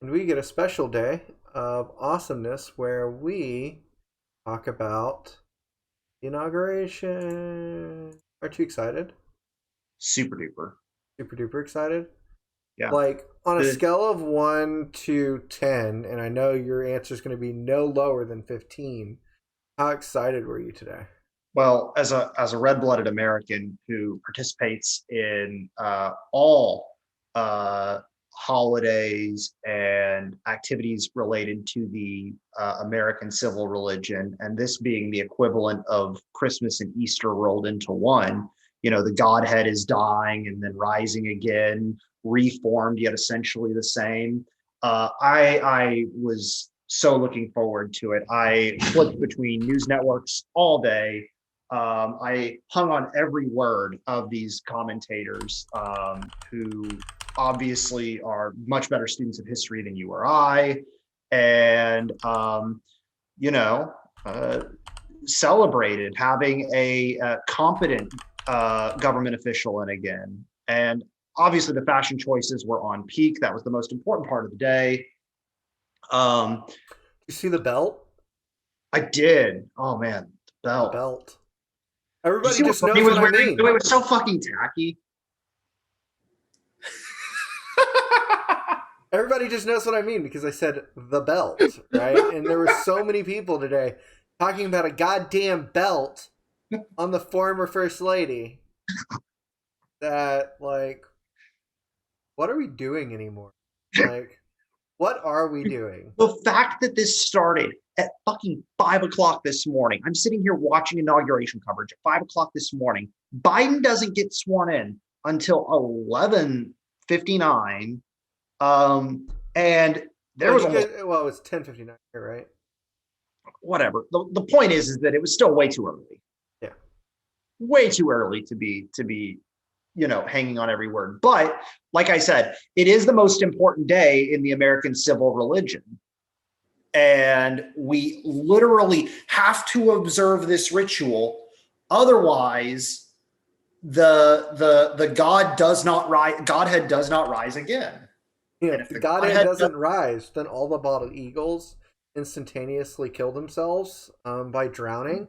and we get a special day of awesomeness where we talk about the inauguration. Aren't you excited? Super duper. Super duper excited? Yeah. Like, on a The, scale of 1 to 10, and I know your answer is going to be no lower than 15, how excited were you today? well, as a red-blooded American who participates in all uh, holidays and activities related to the American civil religion, and this being the equivalent of Christmas and Easter rolled into one, the Godhead is dying and then rising again, reformed yet essentially the same. I was so looking forward to it. I flipped between news networks all day. I hung on every word of these commentators who obviously are much better students of history than you or I, and you know, uh, celebrated having a competent government official in again. And obviously, the fashion choices were on peak. That was the most important part of the day. Um, You see the belt? I did. Oh man, the The belt. belt. Did you Everybody see what just Bernie knows was what I wearing? mean. It was so fucking tacky. Everybody just knows what I mean because I said the belt, right? And there were so many people today talking about a goddamn belt on the former first lady that, like, what are we doing anymore? Like, what are we doing? The fact that this started at fucking 5 o'clock this morning, I'm sitting here watching inauguration coverage at 5 o'clock this morning. Biden doesn't get sworn in until 11:59, and there Well, was he almost get well. It's 10:59 here, right? whatever. The point is that it was still Yeah. way too early to be hanging on every word. But like I said, it is the most important day in the American civil religion. And we literally have to observe this ritual. Otherwise, the Godhead does not rise again. You know, And if if the the Godhead Godhead doesn't rise, then all the bald eagles instantaneously kill themselves by drowning,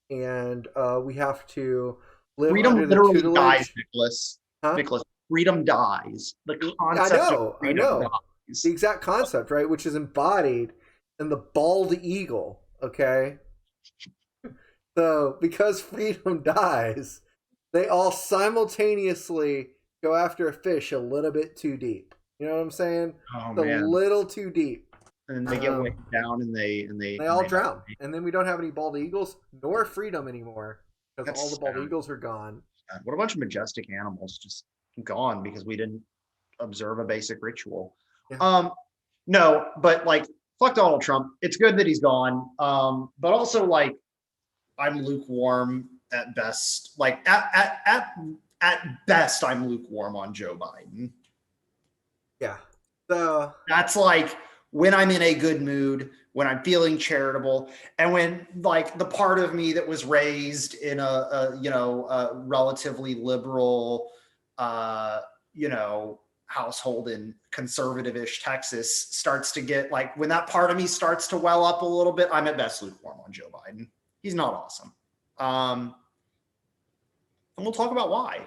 and we have to live freedom under the literally dies, tutelage. Nicholas. Huh? Nicholas, freedom dies. The I concept of know, I freedom know. The dies. exact concept, right? Which is embodied in the bald eagle. Okay, so because freedom dies, they all simultaneously go after a fish a little bit too deep. You know what I'm saying? Oh A man. little too deep. And they get Um, weighed down and they they and all they die. drown, and then we don't have any bald eagles nor freedom anymore because all the That's bald eagles are gone. sad. What a bunch of majestic animals just gone because we didn't observe a basic ritual. Yeah, Um, no, but like fuck Donald Trump. It's good that he's gone. But also like I'm lukewarm at best. Like at best, I'm lukewarm on Joe Biden. yeah. So That's like when I'm in a good mood, when I'm feeling charitable, and when like the part of me that was raised in a relatively liberal uh, household in conservative-ish Texas starts to get like when that part of me starts to well up a little bit, I'm at best lukewarm on Joe Biden. He's not awesome. Um, and we'll talk about why.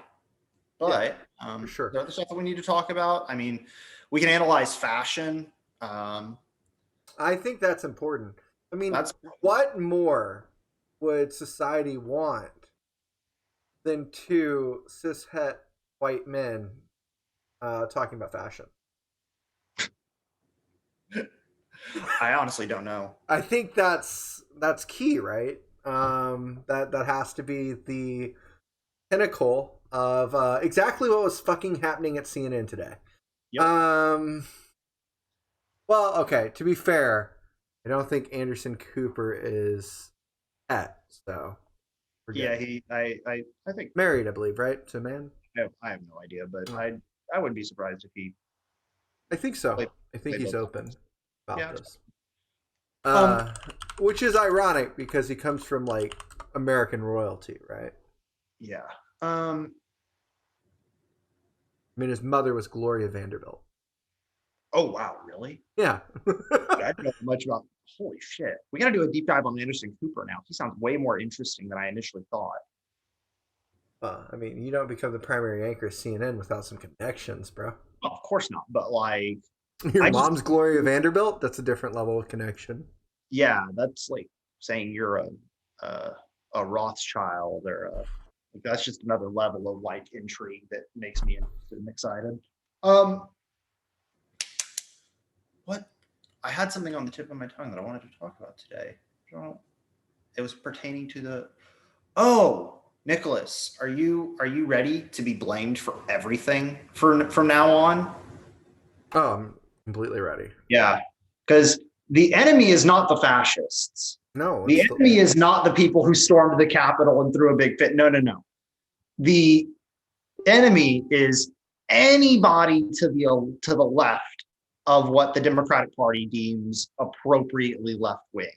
yeah, But for sure. the other stuff that we need to talk about, I mean, we can analyze fashion. I think that's important. I mean, That's what more would society want than two cishet white men talking about fashion? I honestly don't know. I think that's key, right? That has to be the pinnacle of exactly what was fucking happening at CNN today. Yep. Um, well, okay. To be fair, I don't think Anderson Cooper is het, so we're Yeah, good. I think Married, I believe, right? To a man. I have no idea, but Oh, I wouldn't be surprised if he I think so. played I think played he's both. open about Yeah. this. Um. Uh, which is ironic because he comes from like American royalty, right? Yeah. Um. I mean, his mother was Gloria Vanderbilt. Oh wow, really? Yeah. I don't know much about. Holy shit, we got to do a deep dive on Anderson Cooper now. He sounds way more interesting than I initially thought. I mean, you don't become the primary anchor of CNN without some connections, bro. Well, of course not, but like, Your I just, mom's Gloria Vanderbilt, that's a different level of connection. yeah, that's like saying you're a, a Rothschild or a, like, that's just another level of like intrigue that makes me interested and excited. Um, what I had something on the tip of my tongue that I wanted to talk about today. It was pertaining to the. Oh, Nicholas, are you ready to be blamed for everything from now on? Oh, I'm completely ready. Yeah, because the enemy is not the fascists. No, The it's the enemy is not the people who stormed the Capitol and threw a big fit. No, no, no. The enemy is anybody to the left of what the Democratic Party deems appropriately left wing.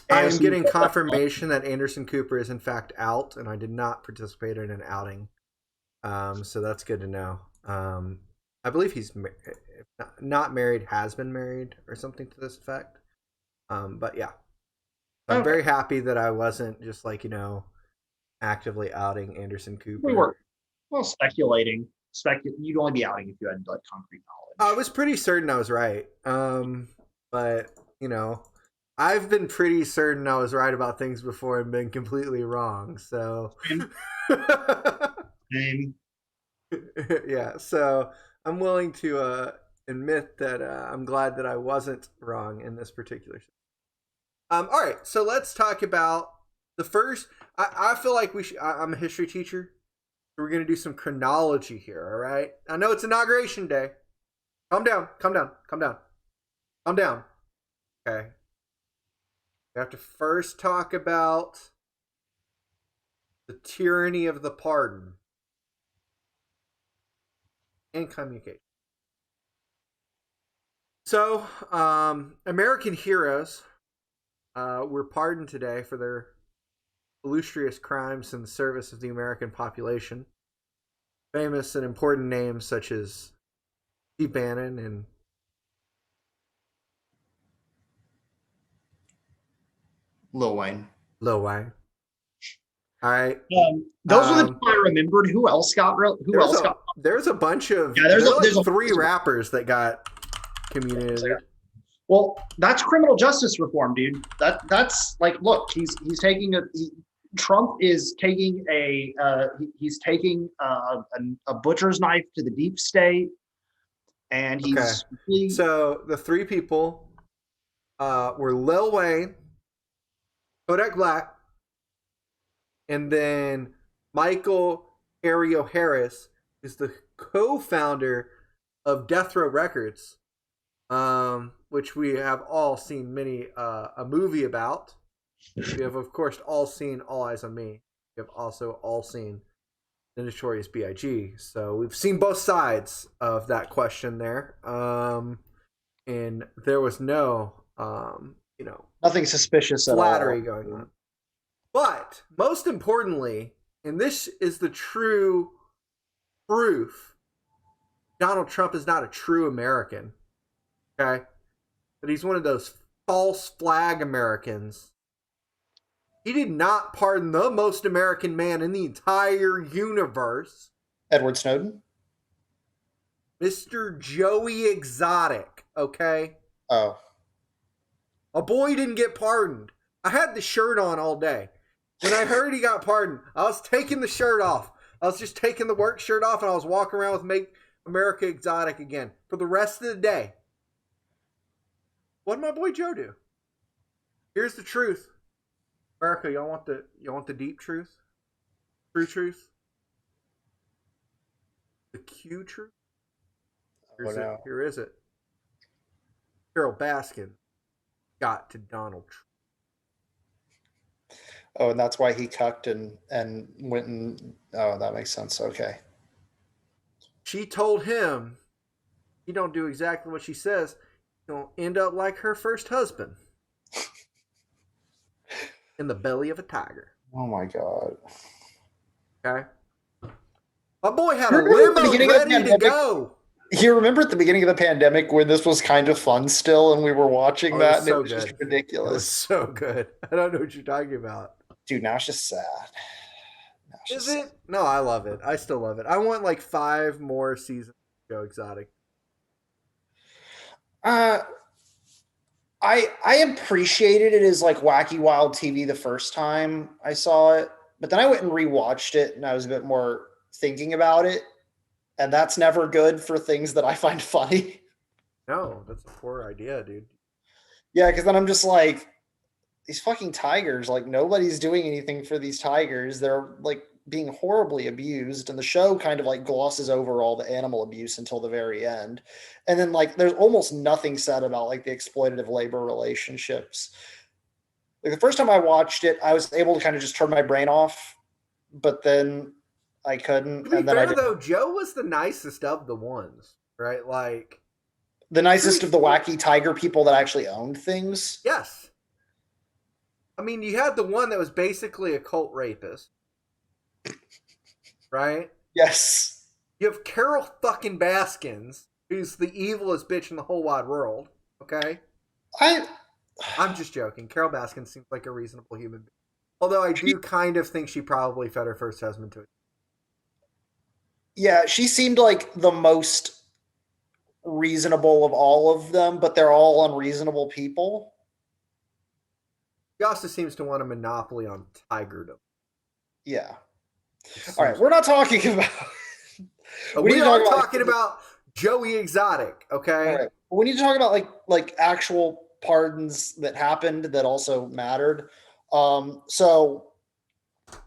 I am AOC, getting confirmation that Anderson Cooper is in fact out, and I did not participate in an outing. So that's good to know. I believe he's not married, has been married, or something to this effect. But yeah, I'm okay, very happy that I wasn't just like actively outing Anderson we Cooper. were well speculating. You'd only be outing if you had like concrete I knowledge. was pretty certain I was right. But I've been pretty certain I was right about things before and been completely wrong. So Same, same. yeah, so I'm willing to admit that I'm glad that I wasn't wrong in this particular. All right, so let's talk about the first. I feel like we should. I'm a history teacher. So we're gonna do some chronology here. All right. I know it's Inauguration Day. Calm down. Calm down. Calm down. Calm down. Okay. We have to first talk about the tyranny of the pardon and communication. So, American heroes were pardoned today for their illustrious crimes in the service of the American population. Famous and important names such as Steve Bannon and Lil Wayne. Lil Wayne. All right. Those are the two Um, I remembered. Who else got real? Who there's else a got? there's a bunch of Yeah, there are like there's a three rappers that got communicated. well, that's criminal justice reform, dude. That's like, look, he's taking Trump is taking he's taking a butcher's knife to the deep state, and Okay. he's really, So the three people were Lil Wayne, Kodak Black, and then Michael Ario Harris is the co-founder of Death Row Records, which we have all seen many a movie about. We have, of course, all seen All Eyes on Me. We have also all seen The Notorious B.I.G. So we've seen both sides of that question there, and there was no, nothing suspicious at all. flattery going on. But most importantly, and this is the true proof, Donald Trump is not a true American. Okay, that he's one of those false flag Americans. He did not pardon the most American man in the entire universe, Edward Snowden. Mr. Joey Exotic. Okay, Oh, a boy didn't get pardoned. I had the shirt on all day. When I heard he got pardoned, I was taking the shirt off. I was just taking the work shirt off and I was walking around with Make America Exotic again for the rest of the day. What did my boy Joe do? Here's the truth. America, y'all want the deep truth? True truth? The Q truth? no. Here is it. Carol Baskin got to Donald Trump. Oh, and that's why he cucked and went and. Oh, that makes sense. Okay. She told him he don't do exactly what she says, he'll end up like her first husband. In the belly of a tiger. Oh my god. Okay? My boy had a Remember the limo beginning of the ready to pandemic? go. You remember at the beginning of the pandemic when this was kind of fun still and we were watching Oh, it was that and it so was just good. It was ridiculous. so good. I don't know what you're talking about. Dude, now it's just sad. Now it's Is just sad. it? No, I love it. I still love it. I want like 5 more seasons of Joe Exotic. Uh, I appreciated it as like wacky wild TV the first time I saw it, but then I went and rewatched it and I was a bit more thinking about it, and that's never good for things that I find funny. No, that's a poor idea, dude. Yeah, because then I'm just like, these fucking tigers, like nobody's doing anything for these tigers. They're like being horribly abused, and the show kind of like glosses over all the animal abuse until the very end. And then like there's almost nothing said about like the exploitative labor relationships. Like the first time I watched it, I was able to kind of just turn my brain off, but then I couldn't, To be and then I fair did though, Joe was the nicest of the ones, right? Like, the nicest pretty of the wacky tiger people that actually owned things. yes. I mean, you had the one that was basically a cult rapist, right? Yes. You have Carol fucking Baskins, who's the evilest bitch in the whole wide world. Okay, I I'm just joking. Carol Baskins seems like a reasonable human being. Although I do kind of think she probably fed her first husband to it. yeah, she seemed like the most reasonable of all of them, but they're all unreasonable people. He also seems to want a monopoly on tigerdom. Yeah. Which All right, seems. we're not talking about. We need We to talk are about. talking about Joey Exotic, All okay? right, we need to talk about like actual pardons that happened that also mattered. So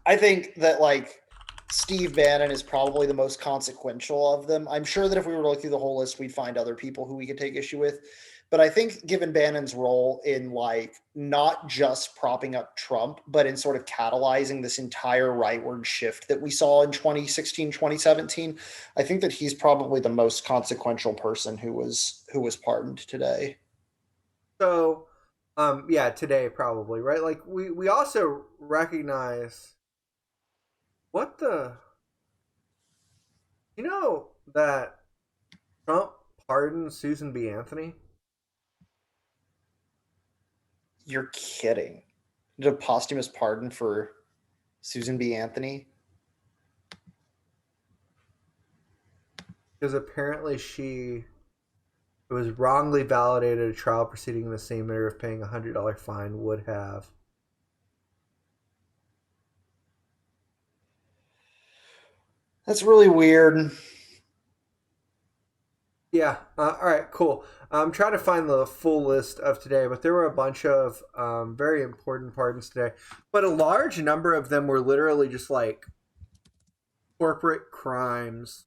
I think that like Steve Bannon is probably the most consequential of them. I'm sure that if we were to look through the whole list, we'd find other people who we could take issue with. But I think given Bannon's role in like not just propping up Trump, but in sort of catalyzing this entire rightward shift that we saw in 2016, 2017, I think that he's probably the most consequential person who was pardoned today. So, yeah, today probably, right? Like we also recognize what the you know that Trump pardoned Susan B. Anthony You're kidding. Did a posthumous pardon for Susan B. Anthony? because apparently she was wrongly validated a trial proceeding in the same manner of paying $100 fine would have. That's really weird. Yeah. All right. Cool. I'm trying to find the full list of today, but there were a bunch of very important pardons today. But a large number of them were literally just like corporate crimes.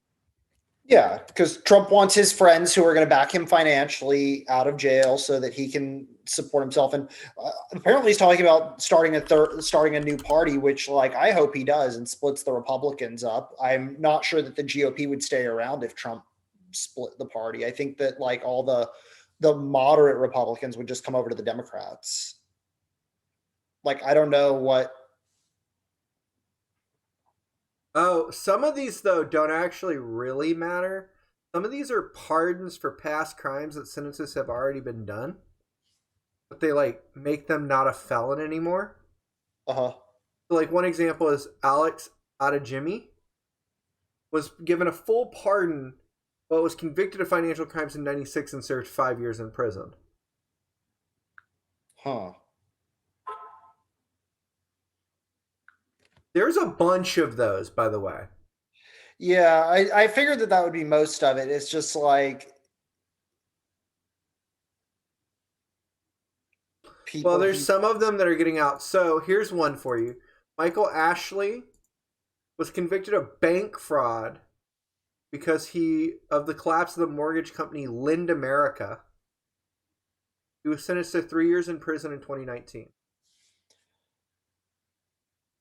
Yeah, because Trump wants his friends who are going to back him financially out of jail so that he can support himself. And apparently, he's talking about starting a new party, which, like, I hope he does and splits the Republicans up. I'm not sure that the GOP would stay around if Trump split the party. I think that like all the moderate Republicans would just come over to the Democrats. Like, I don't know what. Oh, some of these though don't actually really matter. Some of these are pardons for past crimes that sentences have already been done, but they like make them not a felon anymore. Uh huh. So, like one example is Alex Adajimi was given a full pardon, but was convicted of financial crimes in '96 and served 5 years in prison. Huh. There's a bunch of those, by the way. Yeah, I figured that that would be most of it. It's just like Well, people there's who. some of them that are getting out. So here's one for you. Michael Ashley was convicted of bank fraud because he of the collapse of the mortgage company Lind America. He was sentenced to 3 years in prison in 2019.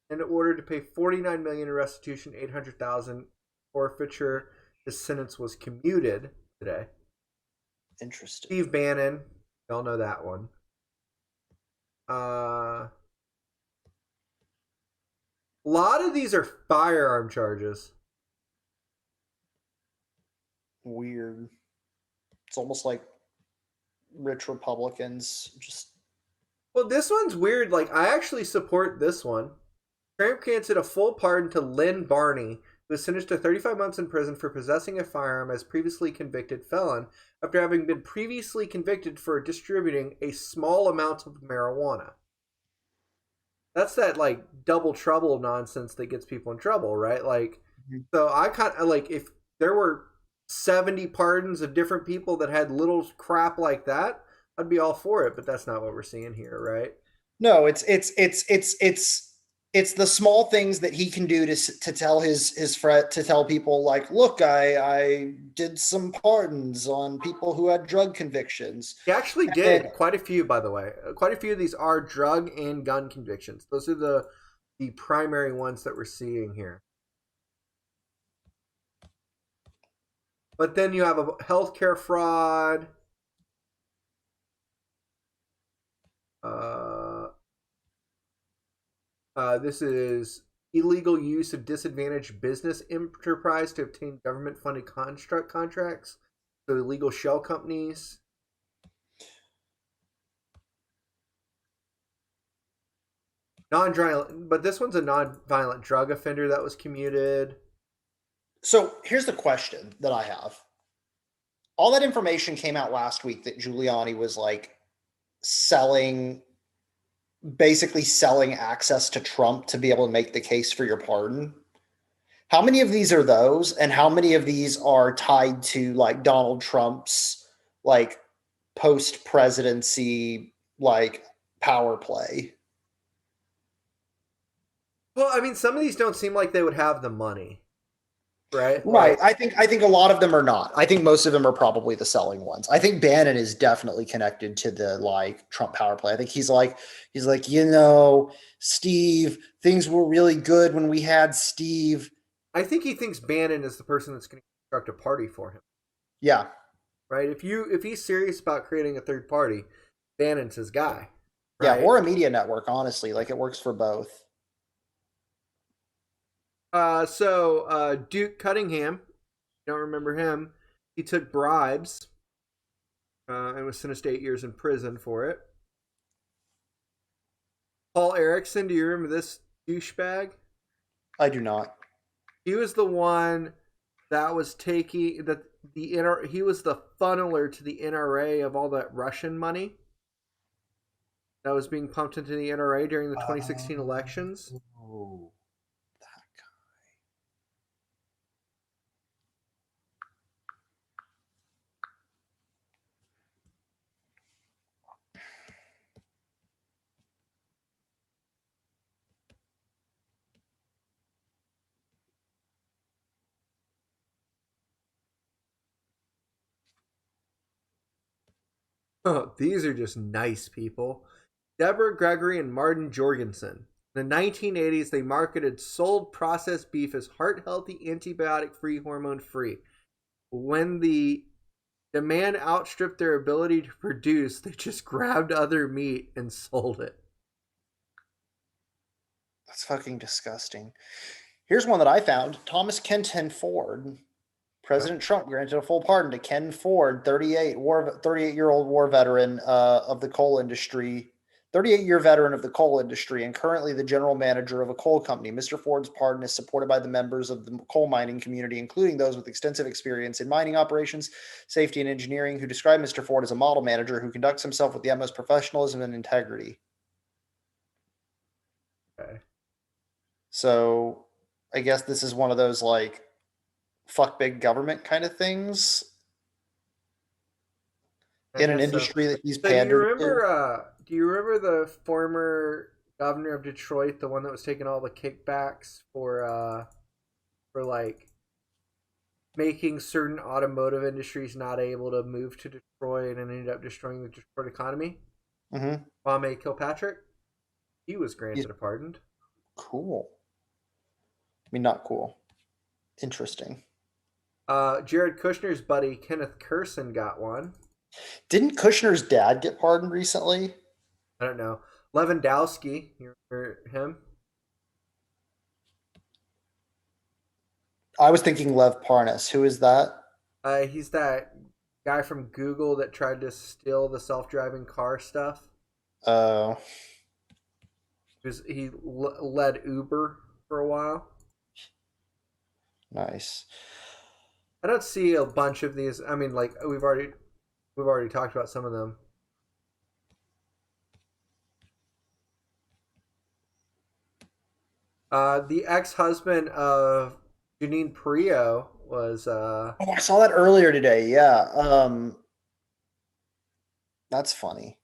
And ordered to pay 49 million in restitution, 800,000 forfeiture. His sentence was commuted today. Interesting. Steve Bannon, y'all know that one. A lot of these are firearm charges. Weird. It's almost like rich Republicans just. Well, this one's weird. Like, I actually support this one. Trump granted a full pardon to Lynn Barney, who was sentenced to 35 months in prison for possessing a firearm as previously convicted felon after having been previously convicted for distributing a small amount of marijuana. That's that like double trouble nonsense that gets people in trouble, right? Like, so I kind of like if there were 70 pardons of different people that had little crap like that, I'd be all for it. But that's not what we're seeing here, right? No, it's the small things that he can do to tell his friend, to tell people like, look, I did some pardons on people who had drug convictions. He actually And did quite a few, by the way. Quite a few of these are drug and gun convictions. Those are the primary ones that we're seeing here. But then you have a healthcare fraud. Uh, this is illegal use of disadvantaged business enterprise to obtain government-funded construct contracts. So illegal shell companies. Non-violent, but this one's a non-violent drug offender that was commuted. so here's the question that I have. All that information came out last week that Giuliani was like selling, basically selling access to Trump to be able to make the case for your pardon. How many of these are those, and how many of these are tied to like Donald Trump's like post presidency like power play? Well, I mean, some of these don't seem like they would have the money, right? Right. Like, I think a lot of them are not. I think most of them are probably the selling ones. I think Bannon is definitely connected to the like Trump power play. I think he's like, Steve, things were really good when we had Steve. I think he thinks Bannon is the person that's going to construct a party for him, Yeah. right? If he's serious about creating a third party, Bannon's his guy, Yeah, right? or a media network, honestly. Like it works for both. Duke Cunningham, don't remember him. He took bribes and was sentenced to 8 years in prison for it. Paul Erickson, do you remember this douchebag? I do not. He was the one that was taking that he was the funneler to the NRA of all that Russian money that was being pumped into the NRA during the 2016 elections. Oh, that Oh, these are just nice people. Deborah Gregory and Martin Jorgensen. In the 1980s, they marketed sold processed beef as heart healthy, antibiotic free, hormone free. When the demand outstripped their ability to produce, they just grabbed other meat and sold it. That's fucking disgusting. Here's one that I found. Thomas Kenton Ford. President Trump granted a full pardon to Ken Ford, 38-year-old war veteran of the coal industry, 38-year veteran of the coal industry, and currently the general manager of a coal company. Mr. Ford's pardon is supported by the members of the coal mining community, including those with extensive experience in mining operations, safety, and engineering, who describe Mr. Ford as a model manager who conducts himself with the utmost professionalism and integrity. Okay. So I guess this is one of those like fuck big government kind of things I in an guess so. industry that he's So do you pandered to. remember? Do you remember the former governor of Detroit, the one that was taking all the kickbacks for like making certain automotive industries not able to move to Detroit and ended up destroying the Detroit economy? Mm-hmm. Kwame Kilpatrick. He was He's granted a pardon. cool. I mean, not cool. Interesting. Jared Kushner's buddy Kenneth Curson got one. Didn't Kushner's dad get pardoned recently? I don't know. Lewandowski, you remember him? I was thinking Lev Parnas. Who is that? He's that guy from Google that tried to steal the self-driving car stuff. Oh, Led Uber for a while. nice. I don't see a bunch of these. I mean, like we've already talked about some of them. The ex-husband of Janine Prio was Oh, I saw that earlier today. Yeah. That's funny.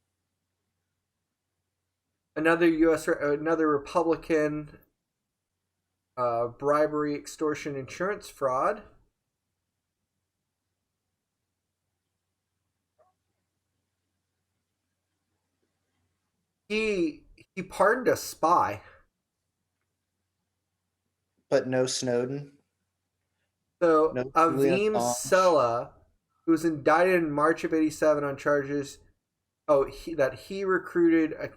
another Republican. Bribery, extortion, insurance fraud. He pardoned a spy. But no Snowden, So no Julian Avim Assange. Sella, who was indicted in March of '87 on charges that he recruited a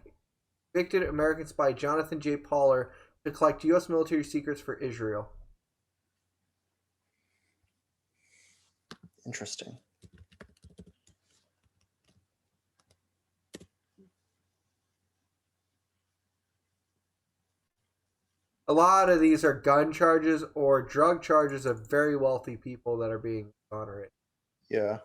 convicted American spy Jonathan J. Pollard to collect U.S. military secrets for Israel. Interesting. A lot of these are gun charges or drug charges of very wealthy people that are being honored. Yeah.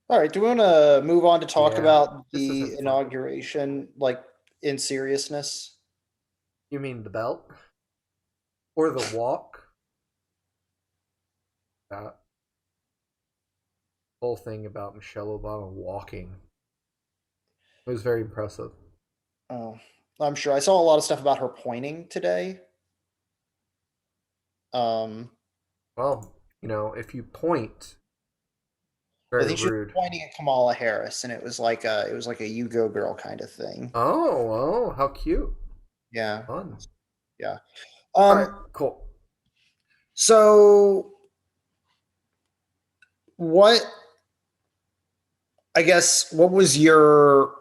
All right. Do we want to move on to talk Yeah, about this the isn't fun. inauguration, like in seriousness? You mean the belt or the walk? That whole thing about Michelle Obama walking. It was very impressive. Oh, I'm sure. I saw a lot of stuff about her pointing today. Um, Well, if you point, I very think she was rude. pointing at Kamala Harris, and it was like a "you go girl" kind of thing. Oh, how cute. Yeah, Fun. yeah. All right, Um, cool. so what? I guess what was your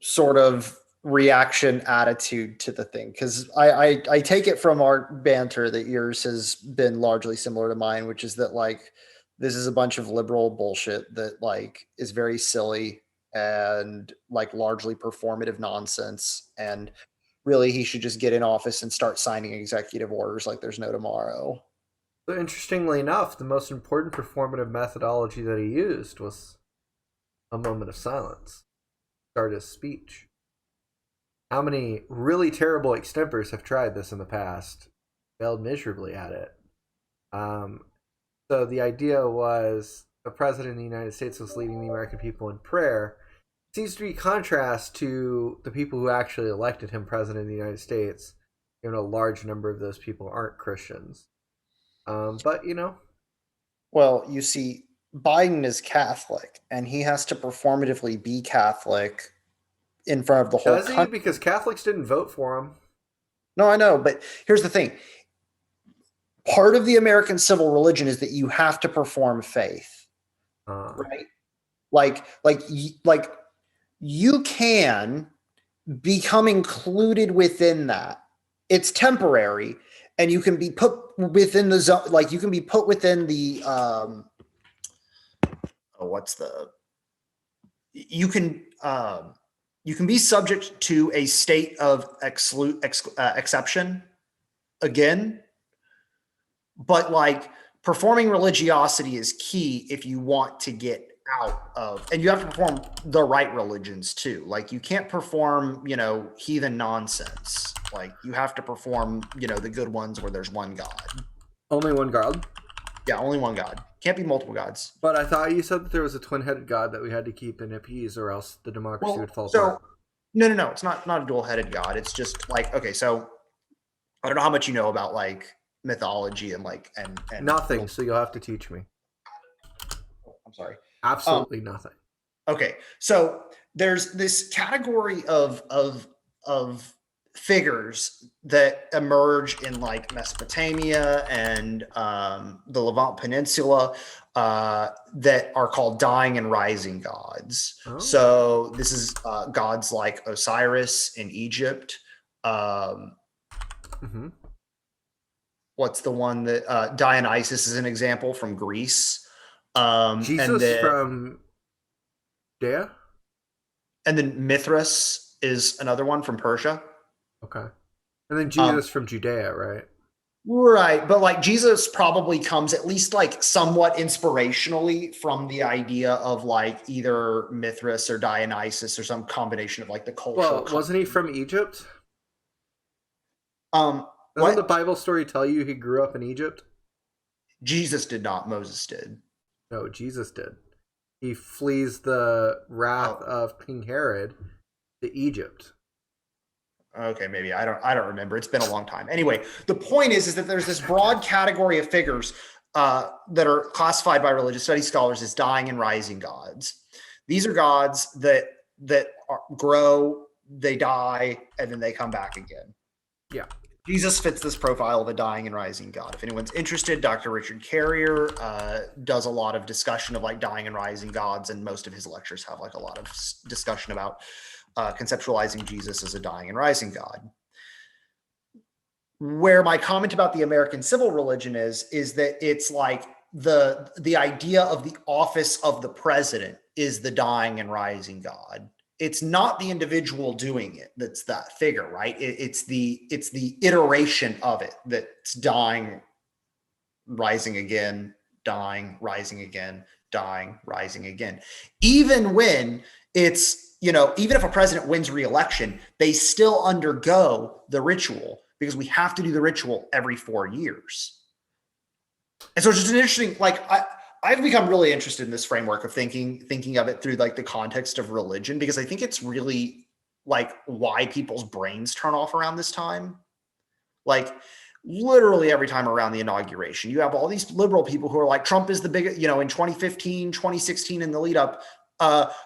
sort of reaction attitude to the thing? Because I take it from our banter that yours has been largely similar to mine, which is that like this is a bunch of liberal bullshit that like is very silly and like largely performative nonsense, and really he should just get in office and start signing executive orders like there's no tomorrow. So interestingly enough, the most important performative methodology that he used was a moment of silence. Start his speech. How many really terrible extempers have tried this in the past? Failed miserably at it. Um, so the idea was the president of the United States was leading the American people in prayer. It seems to be contrast to the people who actually elected him president of the United States. A large number of those people aren't Christians. But Well, you see, Biden is Catholic, and he has to performatively be Catholic in front of the whole does he? country. Because Catholics didn't vote for him. No, I know, but here's the thing. Part of the American civil religion is that you have to perform faith, Uh, right? Like you can become included within that. It's temporary, and you can be put within the zone. Like you can be put within the what's the you can be subject to a state of exception again, but like performing religiosity is key if you want to get out of, and you have to perform the right religions too. Like you can't perform heathen nonsense. Like you have to perform the good ones where there's one god. only one God. Yeah, only one god, can't be multiple gods. But I thought you said that there was a twin-headed God that we had to keep and appease, or else the democracy would Well, fall so apart. no, it's not a dual-headed god. It's just like, okay, so I don't know how much you know about like mythology and like and Nothing. So you'll have to teach me. I'm sorry. Um, Absolutely nothing. okay, so there's this category of figures that emerge in like Mesopotamia and the Levant Peninsula that are called dying and rising gods. Oh. So this is gods like Osiris in Egypt. Mm-hmm. What's the one that Dionysus is an example from Greece? And Jesus then from Judea? Mithras is another one from Persia. Okay. And then Um, Jesus from Judea, right? right, but like Jesus probably comes at least like somewhat inspirationally from the idea of like either Mithras or Dionysus or some combination of like the cultural Well, wasn't he context. from Egypt? Doesn't the What? Bible story tell you he grew up in Egypt? Jesus did not, Moses did. No, Jesus did. He flees the wrath Oh, of King Herod to Egypt. okay, maybe I don't remember. It's been a long time. Anyway, the point is that there's this broad category of figures that are classified by religious studies scholars as dying and rising gods. These are gods that grow, they die, and then they come back again. Yeah. Jesus fits this profile of a dying and rising God. If anyone's interested, Dr. Richard Carrier does a lot of discussion of like dying and rising gods, and most of his lectures have like a lot of discussion about conceptualizing Jesus as a dying and rising God. Where my comment about the American civil religion is that it's like the idea of the office of the president is the dying and rising God. It's not the individual doing it that's that figure, right? It's the iteration of it that's dying, rising again, dying, rising again, dying, rising again. Even when it's, even if a president wins re-election, they still undergo the ritual because we have to do the ritual every 4 years. And so it's just an interesting, like, I've become really interested in this framework of thinking of it through like the context of religion, because I think it's really like why people's brains turn off around this time. Like literally every time around the inauguration, you have all these liberal people who are like, Trump is the biggest, in 2015, 2016, in the lead up,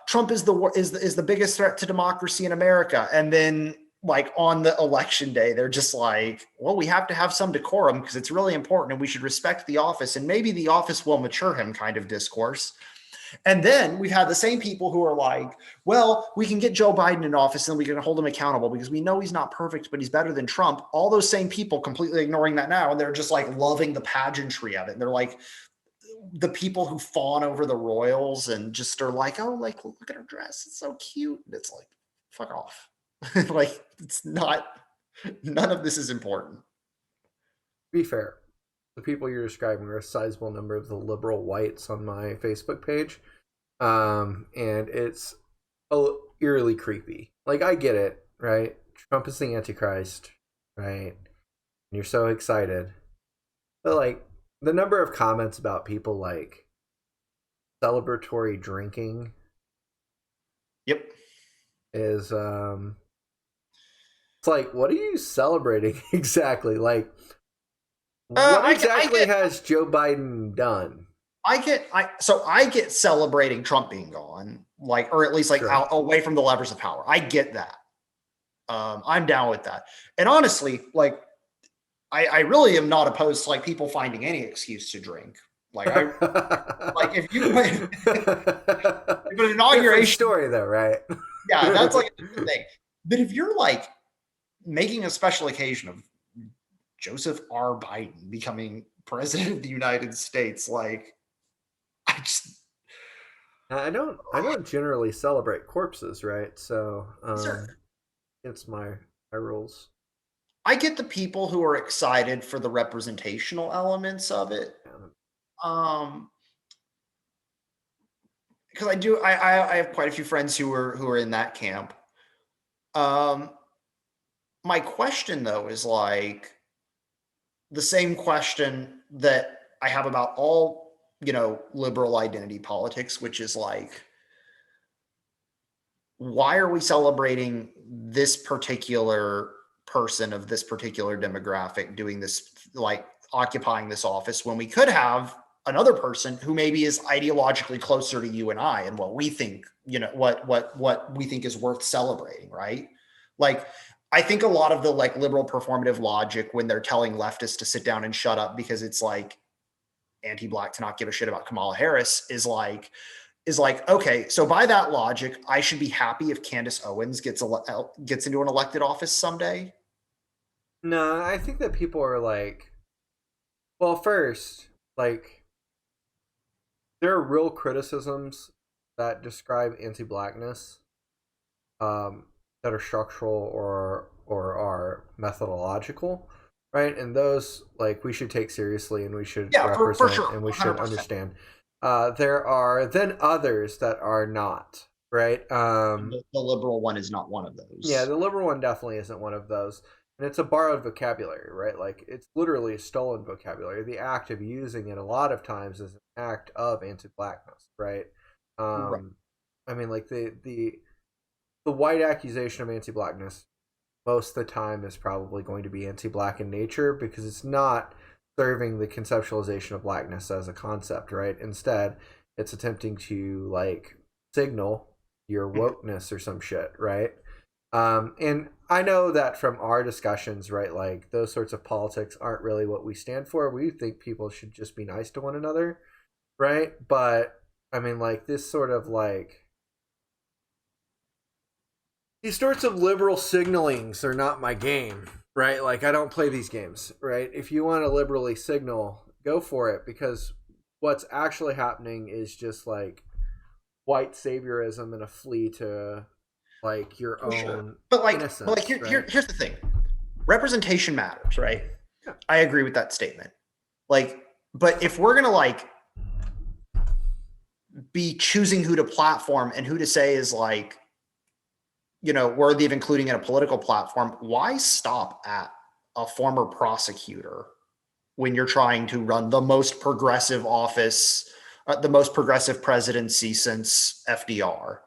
Trump is the biggest threat to democracy in America. And then like on the election day, they're just like, well, we have to have some decorum because it's really important and we should respect the office and maybe the office will mature him kind of discourse. And then we've had the same people who are like, well, we can get Joe Biden in office and we can hold him accountable because we know he's not perfect, but he's better than Trump. All those same people completely ignoring that now. And they're just like loving the pageantry of it. They're like the people who fawn over the royals and just are like, oh, like, look at her dress. It's so cute. And it's like, fuck off. Like, it's not, none of this is important. Be fair. The people you're describing are a sizable number of the liberal whites on my Facebook page. And it's eerily creepy. Like, I get it, right? Trump is the Antichrist, right? And you're so excited. But, like, the number of comments about people, like, celebratory drinking Yep. is, it's like, what are you celebrating exactly? Like, what exactly has Joe Biden done? I get celebrating Trump being gone, like, or at least like Sure. out away from the levers of power. I get that. I'm down with that. And honestly, like, I really am not opposed to like people finding any excuse to drink. Like like if you if an Different inauguration, story though, right? yeah, that's like a different thing. But if you're like making a special occasion of Joseph R. Biden becoming president of the United States, like I just I don't generally celebrate corpses, right? So sir, it's my rules. I get the people who are excited for the representational elements of it. Um, because I have quite a few friends who are in that camp. Um, my question though is like the same question that I have about all, liberal identity politics, which is like, why are we celebrating this particular person of this particular demographic doing this, like occupying this office, when we could have another person who maybe is ideologically closer to you and I and what we think, what we think is worth celebrating, right? Like, I think a lot of the like liberal performative logic when they're telling leftists to sit down and shut up because it's like anti-black to not give a shit about Kamala Harris is like, okay, so by that logic, I should be happy if Candace Owens gets into an elected office someday. No, I think that people are like, well, first, like, there are real criticisms that describe anti-blackness, that are structural or are methodological, right? And those, like, we should take seriously and we should Yeah, for represent sure, and we should 100%. understand. There are then others that are not, right? The liberal one is not one of Yeah, those. the liberal one definitely isn't one of those. And it's a borrowed vocabulary, right? Like, it's literally a stolen vocabulary. The act of using it a lot of times is an act of anti-blackness, right? Right. Um, I mean, like, the white accusation of anti-blackness most of the time is probably going to be anti-black in nature, because it's not serving the conceptualization of blackness as a concept, right? Instead, it's attempting to, like, signal your Mhm. wokeness or some shit, right? And I know that from our discussions, right, like, those sorts of politics aren't really what we stand for. We think people should just be nice to one another, right? But I mean, like, this sort of, like, these sorts of liberal signalings are not my game, right? Like, I don't play these games, right? If you want to liberally signal, go for it, because what's actually happening is just, like, white saviorism and a flea to, like, your For sure. own But like innocence, right? here's the thing. Representation matters, right? Yeah. I agree with that statement. Like, but if we're gonna like be choosing who to platform and who to say is like, worthy of including in a political platform, why stop at a former prosecutor when you're trying to run the most progressive office, the most progressive presidency since FDR?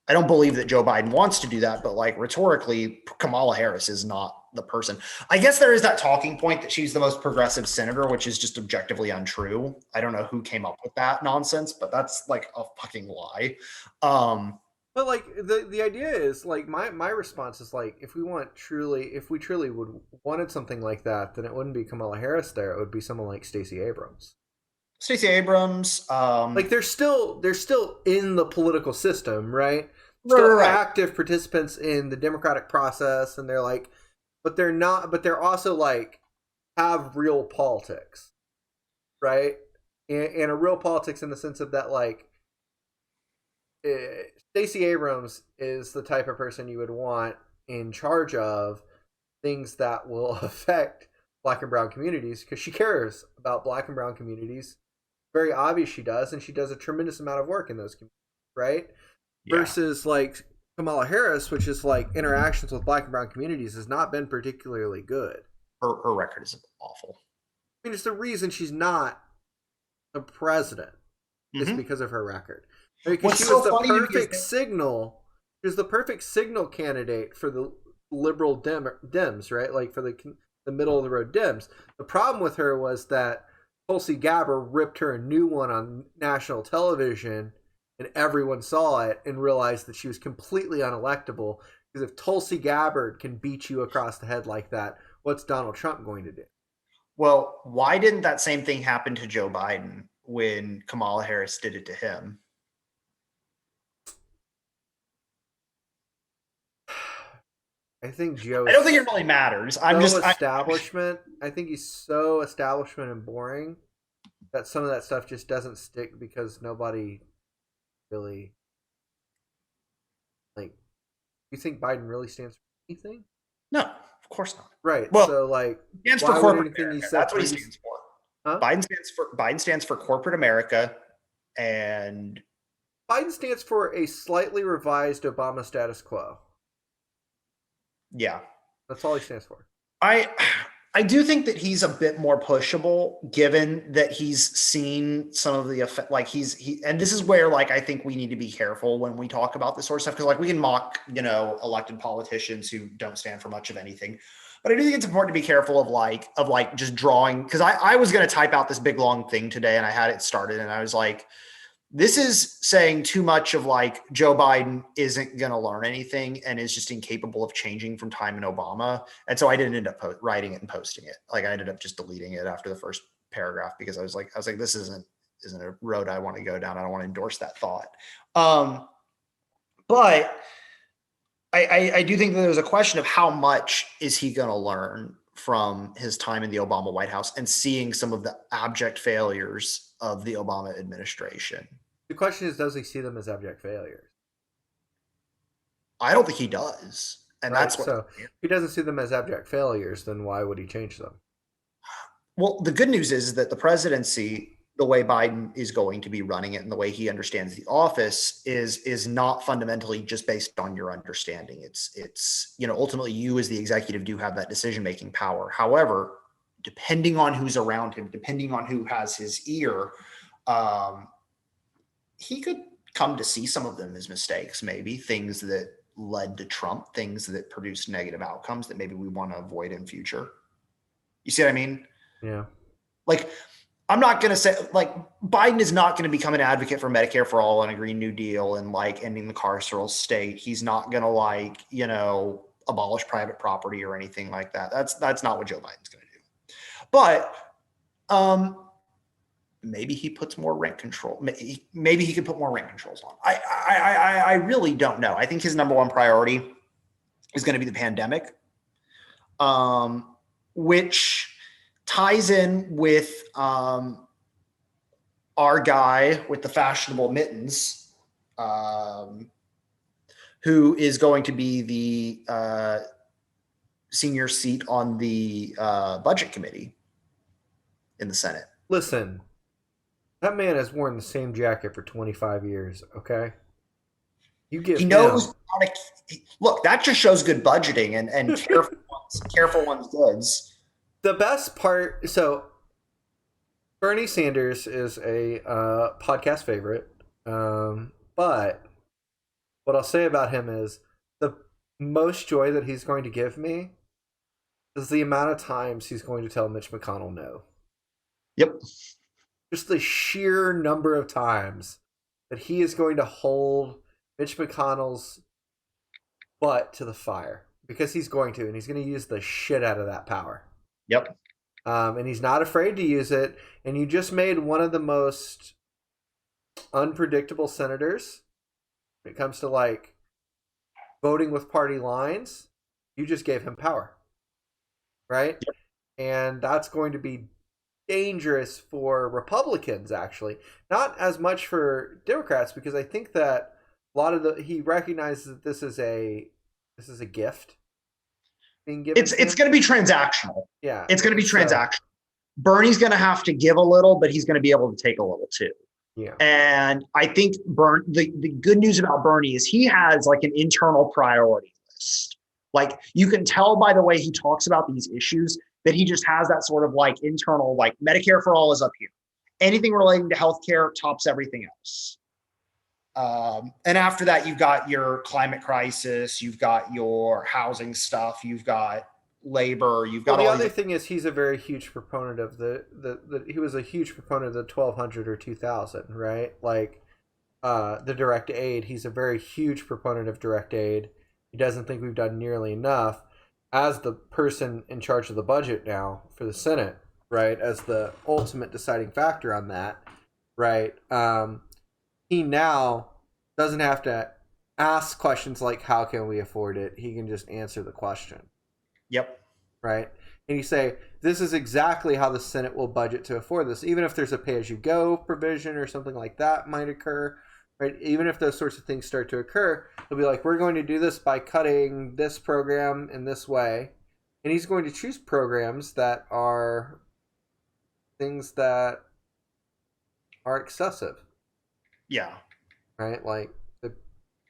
I don't believe that Joe Biden wants to do that, but like rhetorically, Kamala Harris is not the person. I guess there is that talking point that she's the most progressive senator, which is just objectively untrue. I don't know who came up with that nonsense, but that's like a fucking lie. Um, But, like, the idea is, like, my response is, like, if we truly would wanted something like that, then it wouldn't be Kamala Harris there. It would be someone like Stacey Abrams. Stacey Abrams, Like, they're still in the political system, right? right, Still right, right. active participants in the democratic process, and they're like, but they're not. But they're also, like, have real politics, right? And a real politics in the sense of that, like, Stacey Abrams is the type of person you would want in charge of things that will affect black and brown communities, because she cares about black and brown communities. Very obvious she does, and she does a tremendous amount of work in those communities, right? Yeah, Versus, like, Kamala Harris, which is, like, interactions with black and brown communities has not been particularly good. her record is awful. I mean, it's the reason she's not the president is Mm-hmm. because of her record. Because What's so funny to me is that, she was the perfect signal candidate for the liberal Dems, right? Like, for the middle of the road Dems. The problem with her was that Tulsi Gabbard ripped her a new one on national television, and everyone saw it and realized that she was completely unelectable. Because if Tulsi Gabbard can beat you across the head like that, what's Donald Trump going to do? well, why didn't that same thing happen to Joe Biden when Kamala Harris did it to him? I think I Joe's don't think it really matters. establishment. I think he's so establishment and boring that some of that stuff just doesn't stick, because nobody really, like. You think Biden really stands for anything? No, of course not. Right. Well, So, like, he stands for why would corporate anything he America. said That's what he previously? stands for. Huh? Biden stands for corporate America, and Biden stands for a slightly revised Obama status quo. yeah, That's all he stands for. I I do think that he's a bit more pushable, given that he's seen some of the effect. Like and this is where like I think we need to be careful when we talk about this sort of stuff, because like we can mock elected politicians who don't stand for much of anything, but I do think it's important to be careful of just drawing, because I was going to type out this big long thing today and I had it started and I was like, this is saying too much of like Joe Biden isn't going to learn anything and is just incapable of changing from time in Obama. And so I didn't end up writing it and posting it. Like I ended up just deleting it after the first paragraph, because I was like, this isn't a road I want to go down. I don't want to endorse that thought. But I do think that there's a question of how much is he going to learn from his time in the Obama White House and seeing some of the abject failures of the Obama administration. The question is, does he see them as abject failures? I don't think he does. And Right? that's what. So if he doesn't see them as abject failures, then why would he change them? Well, the good news is that the presidency, the way Biden is going to be running it and the way he understands the office is not fundamentally just based on your understanding. It's ultimately you as the executive do have that decision-making power. However, depending on who's around him, depending on who has his ear, he could come to see some of them as mistakes, maybe things that led to Trump, things that produced negative outcomes that maybe we want to avoid in future. You see what I mean? Yeah. Like, I'm not going to say, like, Biden is not going to become an advocate for Medicare for all and a Green New Deal and like ending the carceral state. He's not going to like, abolish private property or anything like that. That's not what Joe Biden's going to do. But maybe he puts more rent control. Maybe he could put more rent controls on. I really don't know. I think his number one priority is going to be the pandemic, which ties in with our guy with the fashionable mittens, who is going to be the senior seat on the budget committee in the Senate. Listen, that man has worn the same jacket for 25 years, okay? You give He knows him... how to look. That just shows good budgeting and careful one's goods. The best part, so Bernie Sanders is a podcast favorite, but what I'll say about him is the most joy that he's going to give me is the amount of times he's going to tell Mitch McConnell no. Yep. Just the sheer number of times that he is going to hold Mitch McConnell's butt to the fire, because he's going to, and he's going to use the shit out of that power. Yep. And he's not afraid to use it. And you just made one of the most unpredictable senators when it comes to like voting with party lines. You just gave him power, right? Yep. And that's going to be dangerous for Republicans, actually, not as much for Democrats, because I think that a lot of he recognizes that this is a gift being given. It's going to be transactional. Yeah, it's going to be transactional. Bernie's going to have to give a little, but he's going to be able to take a little too. Yeah. And I think the good news about Bernie is he has like an internal priority list. Like, you can tell by the way he talks about these issues that he just has that sort of like internal, like, Medicare for all is up here. Anything relating to healthcare tops everything else. And after that, you've got your climate crisis, you've got your housing stuff, you've got labor, you've got the other thing is he's a very huge proponent of he was a huge proponent of the 1200 or 2000, right? Like the direct aid. He's a very huge proponent of direct aid. He doesn't think we've done nearly enough. As the person in charge of the budget now for the Senate, right, as the ultimate deciding factor on that, right, he now doesn't have to ask questions like, how can we afford it? He can just answer the question. Yep. Right? And you say, this is exactly how the Senate will budget to afford this. Even if there's a pay-as-you-go provision or something like that might occur, right? Even if those sorts of things start to occur, they'll be like, we're going to do this by cutting this program in this way. And he's going to choose programs that are things that are excessive. Yeah. Right? Like the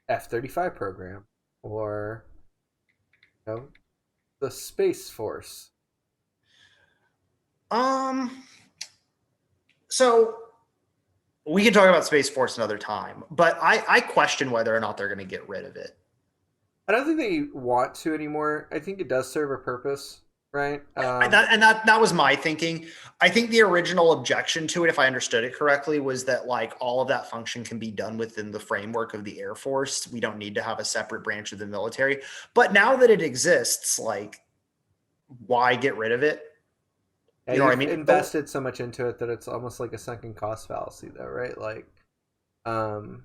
F-35 program or, the Space Force. So we can talk about Space Force another time, but I question whether or not they're going to get rid of it. I don't think they want to anymore. I think it does serve a purpose, right? That was my thinking. I think the original objection to it, if I understood it correctly, was that like all of that function can be done within the framework of the Air Force. We don't need to have a separate branch of the military. But now that it exists, like, why get rid of it? You know what I mean? Invested so much into it that it's almost like a sunken cost fallacy, though, right? Like, you've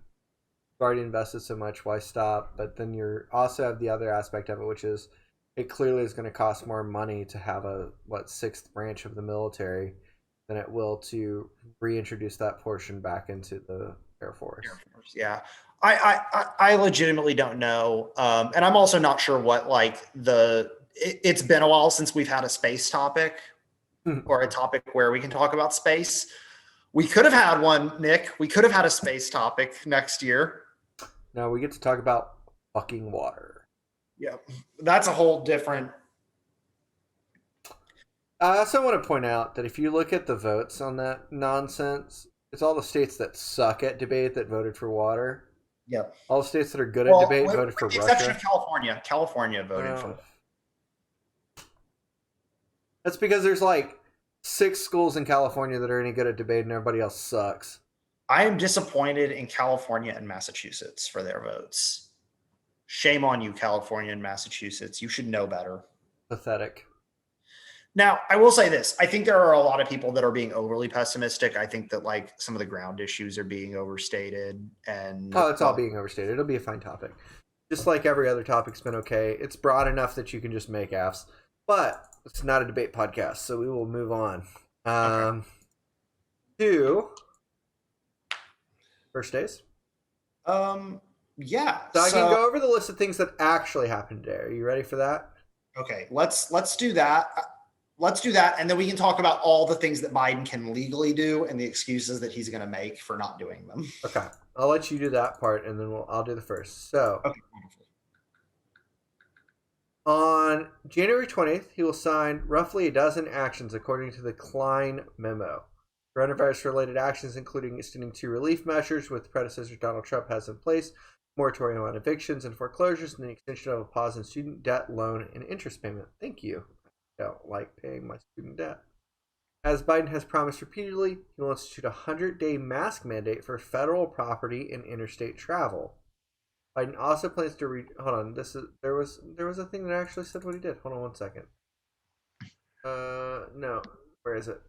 already invested so much, why stop? But then you also have the other aspect of it, which is it clearly is going to cost more money to have a sixth branch of the military than it will to reintroduce that portion back into the Air Force. Air Force, yeah. I legitimately don't know, and I'm also not sure what it's been a while since we've had a space topic or a topic where we can talk about space. We could have had one, Nick. We could have had a space topic next year. Now we get to talk about fucking water. Yeah, that's a whole different. I also want to point out that if you look at the votes on that nonsense, it's all the states that suck at debate that voted for water. Yep. All the states that are good at debate voted for with the Russia. exception of California. California voted for. That's because there's like 6 schools in California that are any good at debate and everybody else sucks. I am disappointed in California and Massachusetts for their votes. Shame on you, California and Massachusetts. You should know better. Pathetic. Now, I will say this. I think there are a lot of people that are being overly pessimistic. I think that like some of the ground issues are being overstated and it's all being overstated. It'll be a fine topic. Just like every other topic's been okay. It's broad enough that you can just make Fs. But it's not a debate podcast, so we will move on. Okay. To first days. Yeah. So I can go over the list of things that actually happened today. Are you ready for that? Okay, let's do that. Let's do that, and then we can talk about all the things that Biden can legally do and the excuses that he's going to make for not doing them. Okay, I'll let you do that part, and then I'll do the first. So, okay, wonderful. On January 20th, he will sign roughly a dozen actions according to the Klein memo. Coronavirus-related actions, including extending 2 relief measures with predecessor Donald Trump has in place, moratorium on evictions and foreclosures, and the extension of a pause in student debt, loan, and interest payment. Thank you. I don't like paying my student debt. As Biden has promised repeatedly, he will institute a 100-day mask mandate for federal property and interstate travel. Biden also plans to hold on. There was a thing that actually said what he did. Hold on one second. No. Where is it?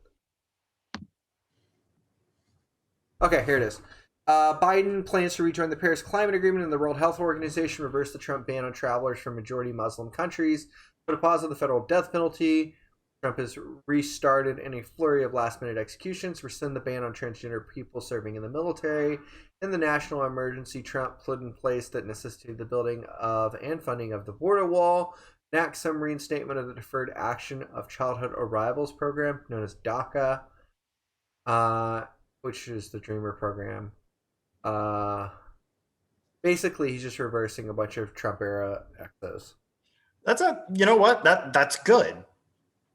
Okay, here it is. Biden plans to rejoin the Paris Climate Agreement and the World Health Organization, reverse the Trump ban on travelers from majority Muslim countries, put a pause on the federal death penalty. Trump has restarted in a flurry of last-minute executions, rescind the ban on transgender people serving in the military, and the national emergency Trump put in place that necessitated the building of and funding of the border wall, enact some reinstatement of the Deferred Action of Childhood Arrivals program, known as DACA, which is the Dreamer program. Basically, he's just reversing a bunch of Trump-era exos. You know what? That's good.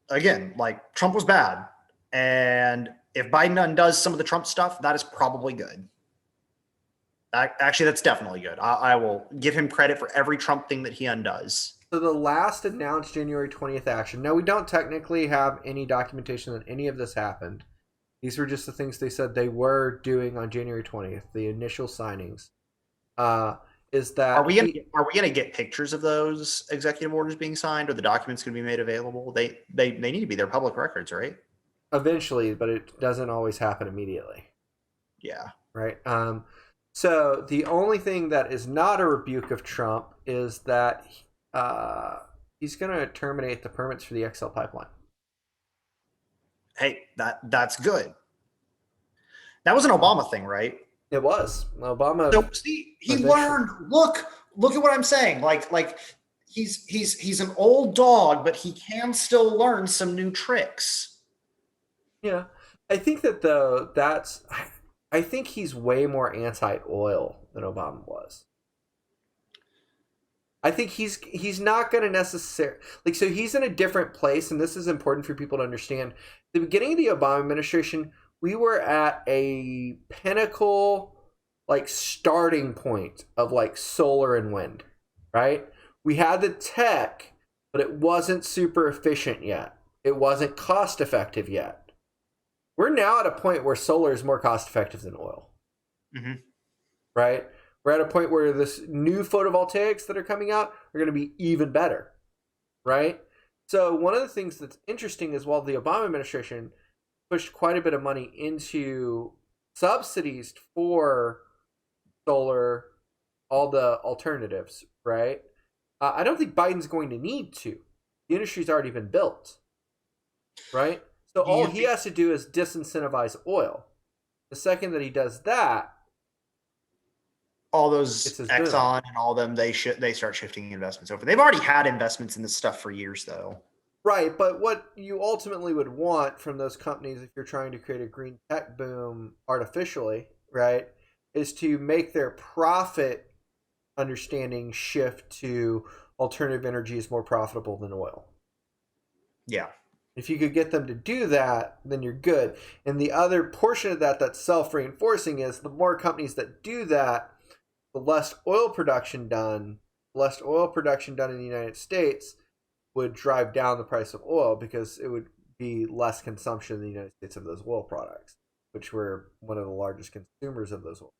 Again, like Trump was bad. And if Biden undoes some of the Trump stuff, that is probably good. Actually, that's definitely good. I will give him credit for every Trump thing that he undoes. So the last announced January 20th action. Now, we don't technically have any documentation that any of this happened. These were just the things they said they were doing on January 20th, the initial signings. Is that are we gonna get pictures of those executive orders being signed, or the documents gonna be made available? They need to be their public records, right? Eventually, but it doesn't always happen immediately. Yeah. Right. So the only thing that is not a rebuke of Trump is that he's going to terminate the permits for the XL pipeline. Hey, that's good. That was an Obama thing, right? It was. Obama. So see, he learned. Look at what I'm saying. Like he's an old dog, but he can still learn some new tricks. Yeah, I think that I think he's way more anti-oil than Obama was. I think he's not going to necessarily so he's in a different place, and this is important for people to understand. At the beginning of the Obama administration, we were at a pinnacle starting point of solar and wind, right? We had the tech, but it wasn't super efficient yet. It wasn't cost effective yet. We're now at a point where solar is more cost effective than oil. Mm-hmm. Right? We're at a point where this new photovoltaics that are coming out are going to be even better. Right? So one of the things that's interesting is while the Obama administration pushed quite a bit of money into subsidies for solar, all the alternatives, right? I don't think Biden's going to need to. The industry's already been built, right? So Do all you he think has to do is disincentivize oil. The second that he does that, all it's those his boom. Exxon and all them they start shifting investments over? They've already had investments in this stuff for years, though. Right, but what you ultimately would want from those companies if you're trying to create a green tech boom artificially, right, is to make their profit understanding shift to alternative energy is more profitable than oil. Yeah. If you could get them to do that, then you're good. And the other portion of that that's self reinforcing is the more companies that do that, the less oil production done, less oil production done in the United States would drive down the price of oil because it would be less consumption in the United States of those oil products, which we're one of the largest consumers of those oil.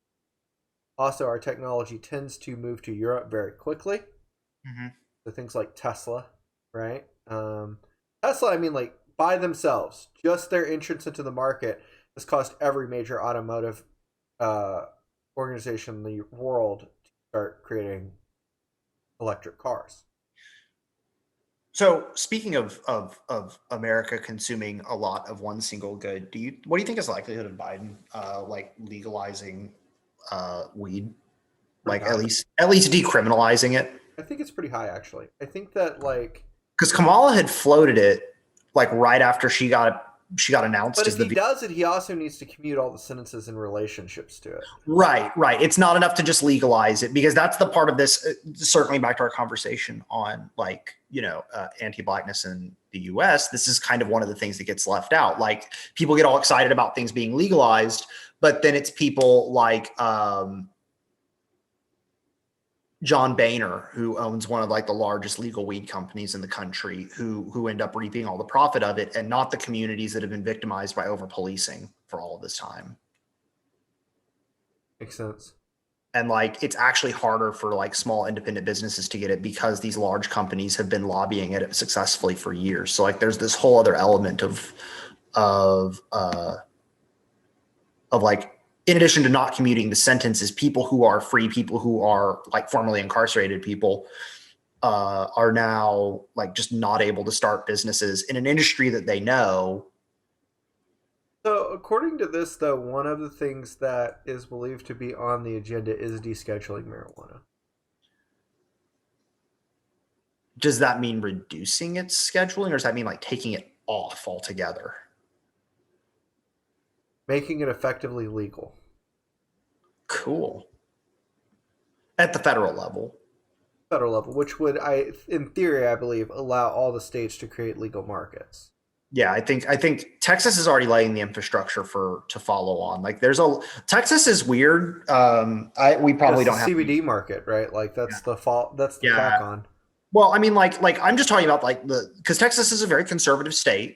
Also, our technology tends to move to Europe very quickly. Hmm. So things like Tesla, right? Tesla, I mean, like by themselves, just their entrance into the market has caused every major automotive uh, organization in the world to start creating electric cars. So speaking of America consuming a lot of one single good, what do you think is the likelihood of Biden like legalizing weed, Pretty like high. at least decriminalizing it? I think it's pretty high, actually. I think that like, Because Kamala had floated it like right after she got but announced if as the he does it, he also needs to commute all the sentences and relationships to it. right. It's not enough to just legalize it, because that's the part of this. Circling back to our conversation on like anti-blackness in the U.S., this is kind of one of the things that gets left out. Like people get all excited about things being legalized, but then it's people like John Boehner, who owns one of like the largest legal weed companies in the country, who end up reaping all the profit of it, and not the communities that have been victimized by over policing for all of this time. Makes sense. And like it's actually harder for like small independent businesses to get it because these large companies have been lobbying it successfully for years. So like there's this whole other element of uh of like, in addition to not commuting the sentences, people who are free, people who are like formerly incarcerated people are now like just not able to start businesses in an industry that they know. So, according to this, though, one of the things that is believed to be on the agenda is descheduling marijuana, Does that mean reducing its scheduling, or does that mean like taking it off altogether? making it effectively legal. Cool. At the federal level. Federal level, which would, in theory, I believe, allow all the states to create legal markets. Yeah, I think Texas is already laying the infrastructure for to follow on. Like there's a Texas is weird. I we probably That's the don't have CBD market, right? Like that's the fault. That's the yeah. tack on. Well, I mean, like I'm just talking about like because Texas is a very conservative state,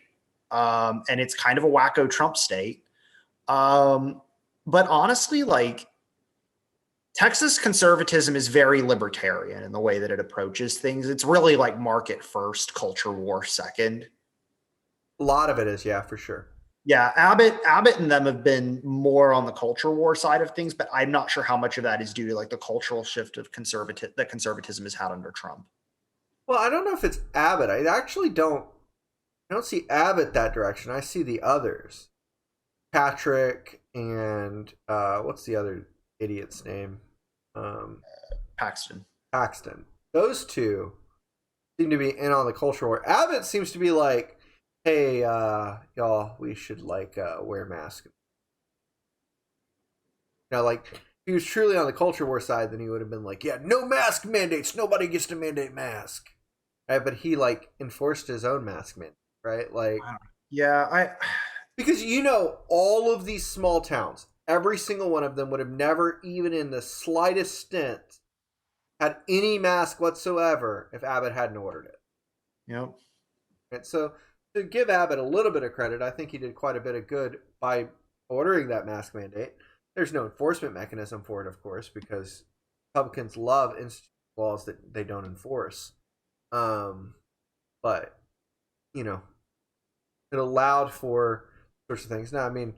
and it's kind of a wacko Trump state. Um, but honestly, like Texas conservatism is very libertarian in the way that it approaches things. It's really like market first, culture war second. A lot of it is, yeah, for sure. Yeah, Abbott and them have been more on the culture war side of things, but I'm not sure how much of that is due to like the cultural shift of conservatism has had under Trump. Well, I don't know if it's Abbott. I actually don't. I don't see Abbott that direction. I see the others, Patrick and what's the other idiot's name? Um, Paxton. Paxton. Those two seem to be in on the culture war. Abbott seems to be like, hey, y'all, we should like wear masks. Like if he was truly on the culture war side, then he would have been like, yeah, no mask mandates. Nobody gets to mandate mask. Right? But he like enforced his own mask mandate, right? Like Yeah, I because all of these small towns, every single one of them would have never even in the slightest stint had any mask whatsoever if Abbott hadn't ordered it. Yep. Right? So to give Abbott a little bit of credit, I think he did quite a bit of good by ordering that mask mandate. There's no enforcement mechanism for it, of course, because Republicans love laws that they don't enforce. But it allowed for sorts of things. Now, I mean,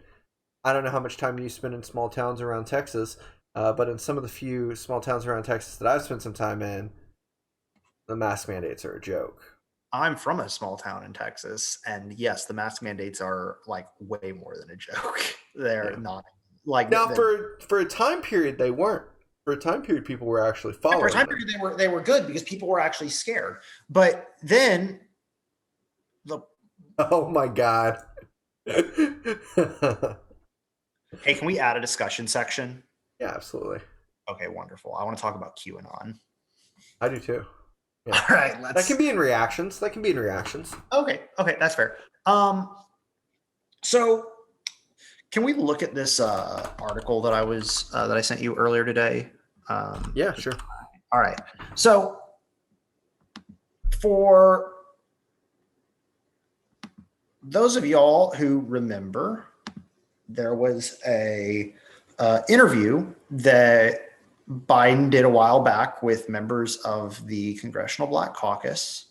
I don't know how much time you spend in small towns around Texas, but in some of the few small towns around Texas that I've spent some time in, The mask mandates are a joke. I'm from a small town in Texas, and yes, the mask mandates are like way more than a joke. They're Yeah. not like Now, for a time period, they weren't. For a time period, people were actually for a following time them. period they were good because people were actually scared. But then the Oh my god. Yeah, hey, can we add a discussion section? absolutely. Okay, wonderful. I want to talk about QAnon. I do too. All Yeah. right, That can let's. be in reactions. That can be in reactions. Okay, that's fair. So can we look at this article that I sent you earlier today? Yeah, sure. All right. So for those of y'all who remember, there was a interview that Biden did a while back with members of the Congressional Black Caucus,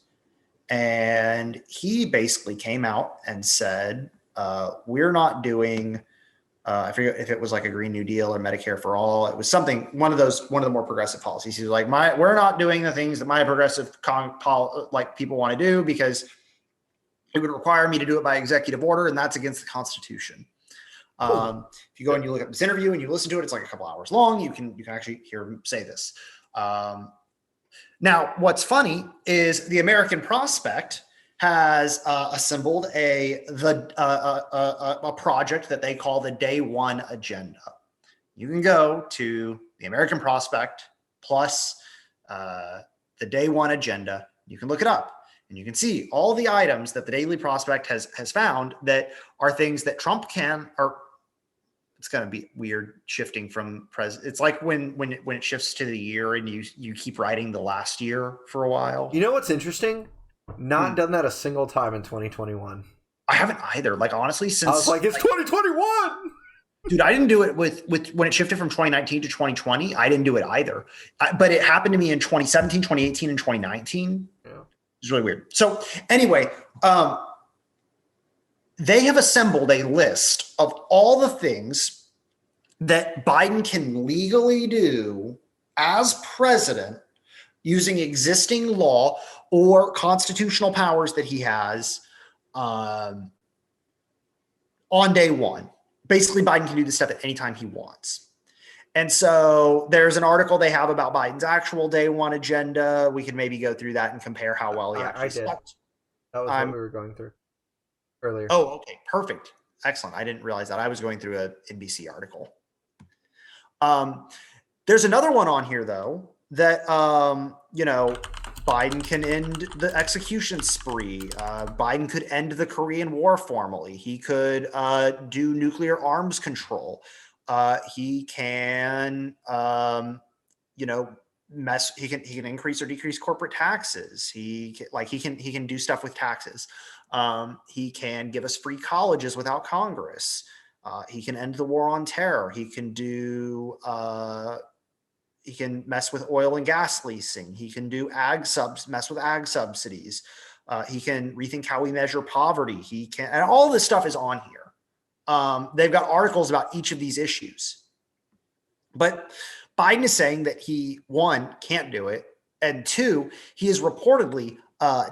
and he basically came out and said, "We're not doing." I forget if it was like a Green New Deal or Medicare for all. It was something one of the more progressive policies. He was like, we're not doing the things that my progressive like people want to do because it would require me to do it by executive order, and that's against the Constitution." If you go and you look up this interview and you listen to it, it's like a couple hours long. You can actually hear him say this. Now, what's funny is the American Prospect has assembled a project that they call the Day One Agenda. You can go to the American Prospect plus the Day One Agenda. You can look it up. And you can see all the items that the Daily Prospect has found that are things that Trump can, or it's going to be weird shifting from president. It's like when it shifts to the year and you keep writing the last year for a while. You know what's interesting? Not done that a single time in 2021. I haven't either. Like honestly, I was since like, it's 2021. dude, I didn't do it with when it shifted from 2019 to 2020. I didn't do it either. But it happened to me in 2017, 2018, and 2019. Yeah. It's really weird. So anyway, they have assembled a list of all the things that Biden can legally do as president using existing law or constitutional powers that he has on day one. Basically, Biden can do this stuff at any time he wants. And so there's an article they have about Biden's actual day one agenda. We could maybe go through that and compare how well he actually stepped. That was what we were going through earlier. Oh, okay. Perfect. Excellent. I didn't realize that. I was going through an NBC article. There's another one on here, though, that, Biden can end the execution spree. Biden could end the Korean War formally. He could do nuclear arms control. He can, he can increase or decrease corporate taxes. He can do stuff with taxes. He can give us free colleges without Congress. He can end the war on terror. He can do. He can mess with oil and gas leasing. He can do mess with ag subsidies. He can rethink how we measure poverty. He can, and all this stuff is on here. They've got articles about each of these issues. But Biden is saying that he, one, can't do it, and two, he is reportedly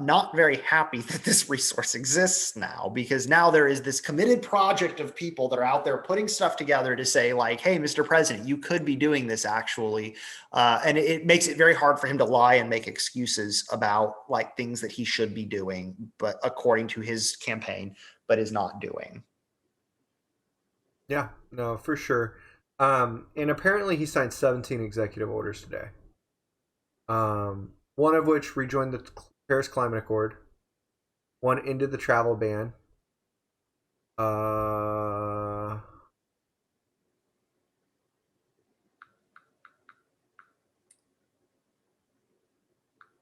not very happy that this resource exists now, because now there is this committed project of people that are out there putting stuff together to say like, hey, Mr. President, you could be doing this actually. And it makes it very hard for him to lie and make excuses about like things that he should be doing, but according to his campaign, but is not doing. Yeah, no, for sure. And apparently he signed 17 executive orders today. One of which rejoined the Paris Climate Accord. One ended the travel ban.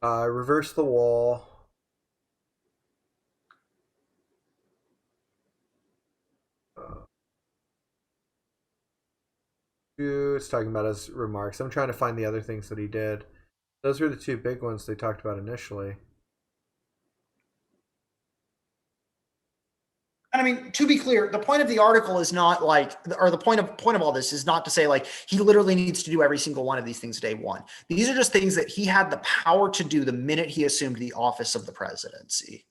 Reverse the wall. It's talking about his remarks. I'm trying to find the other things that he did. Those were the two big ones they talked about initially. And I mean, to be clear, the point of the article is not like, or the point of all this is not to say like he literally needs to do every single one of these things day one. These are just things that he had the power to do the minute he assumed the office of the presidency.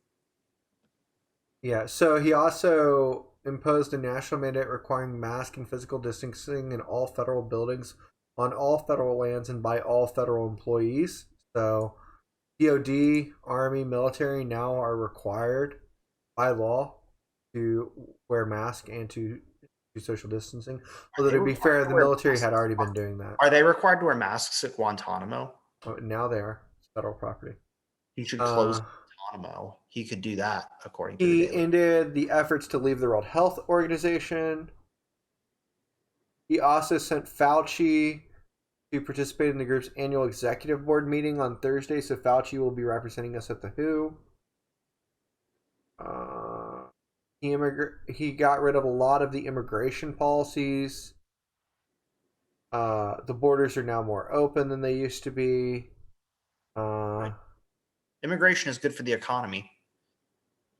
Yeah, so he also imposed a national mandate requiring mask and physical distancing in all federal buildings, on all federal lands, and by all federal employees. So DOD, Army, military now are required by law to wear masks and to do social distancing. Although to be fair, the military had already been doing that. Are they required to wear masks at Guantanamo? Oh, now they are. It's federal property. He should close Guantanamo. He could do that, according to the He Daily. ended the efforts to leave the World Health Organization. He also sent Fauci to participate in the group's annual executive board meeting on Thursday, so Fauci will be representing us at the WHO. He got rid of a lot of the immigration policies. The borders are now more open than they used to be. Immigration is good for the economy.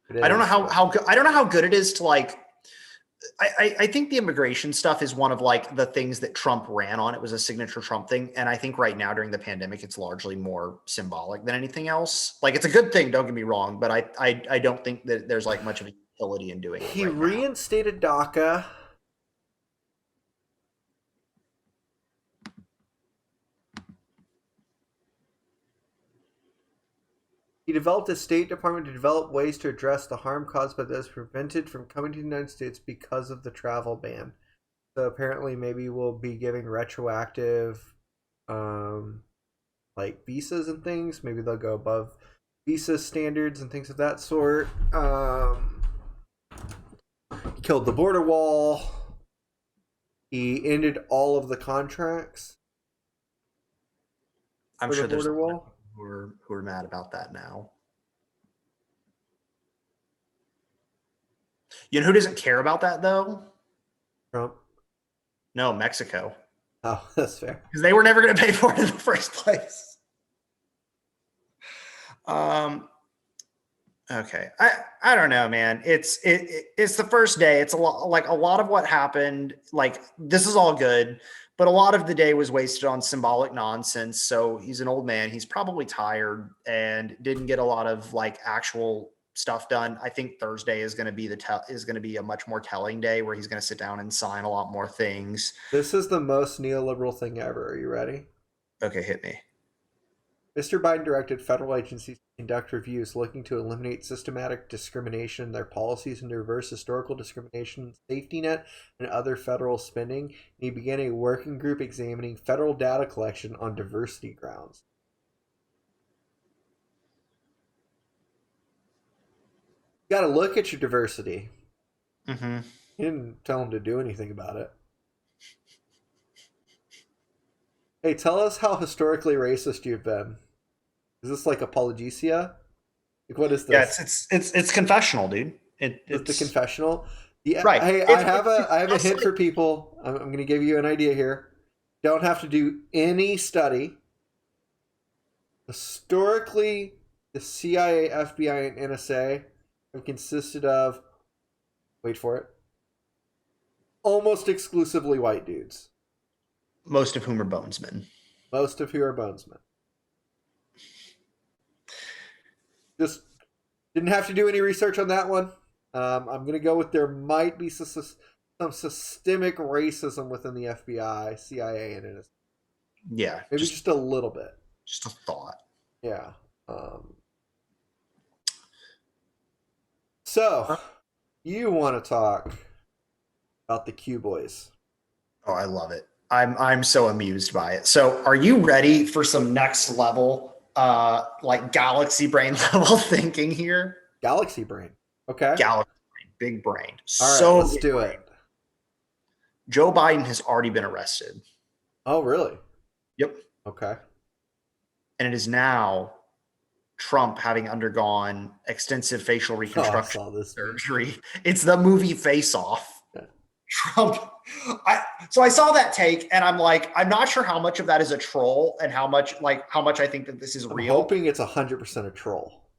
I don't know how good it is to like. I think the immigration stuff is one of like the things that Trump ran on. It was a signature Trump thing. And I think right now during the pandemic, it's largely more symbolic than anything else. Like it's a good thing, don't get me wrong, but I don't think that there's like much of a utility in doing it. He reinstated DACA. He developed a State Department to develop ways to address the harm caused by those prevented from coming to the United States because of the travel ban. So apparently maybe we'll be giving retroactive like visas and things. Maybe they'll go above visa standards and things of that sort. He killed the border wall. He ended all of the contracts. I'm sure there's wall. Who are mad about that now. You know who doesn't care about that though? Trump. No, Mexico. Oh, that's fair. Because they were never going to pay for it in the first place. Okay. I don't know, man. It's the first day. It's a lot of what happened. Like this is all good. But a lot of the day was wasted on symbolic nonsense. So he's an old man. He's probably tired and didn't get a lot of like actual stuff done. I think Thursday is going to be a much more telling day where he's going to sit down and sign a lot more things. This is the most neoliberal thing ever. Are you ready? Okay, hit me. Mr. Biden directed federal agencies to conduct reviews looking to eliminate systematic discrimination in their policies and to reverse historical discrimination, safety net, and other federal spending. And he began a working group examining federal data collection on diversity grounds. You got to look at your diversity. Mm-hmm. He didn't tell him to do anything about it. Hey, tell us how historically racist you've been. Is this like apologesia? Like what is this? Yeah, it's confessional, dude. It's the confessional. Yeah, right. Hey, I have a hint for people. I'm going to give you an idea here. Don't have to do any study. Historically, the CIA, FBI, and NSA have consisted of, wait for it, almost exclusively white dudes. Most of whom are bonesmen. Most of who are bonesmen. Just didn't have to do any research on that one. I'm going to go with there might be some systemic racism within the FBI, CIA, and NSA. Yeah. Maybe just a little bit. Just a thought. Yeah. So, you want to talk about the Q Boys. Oh, I love it. I'm so amused by it. So are you ready for some next level, like galaxy brain level thinking here? Galaxy brain. Okay. Galaxy brain, big brain. All right, so let's do it. Joe Biden has already been arrested. Oh, really? Yep. Okay. And it is now Trump having undergone extensive facial reconstruction surgery. It's the movie Face Off. Trump. So I saw that take and I'm like, I'm not sure how much of that is a troll and how much I think that this is real. I'm hoping it's 100% a troll.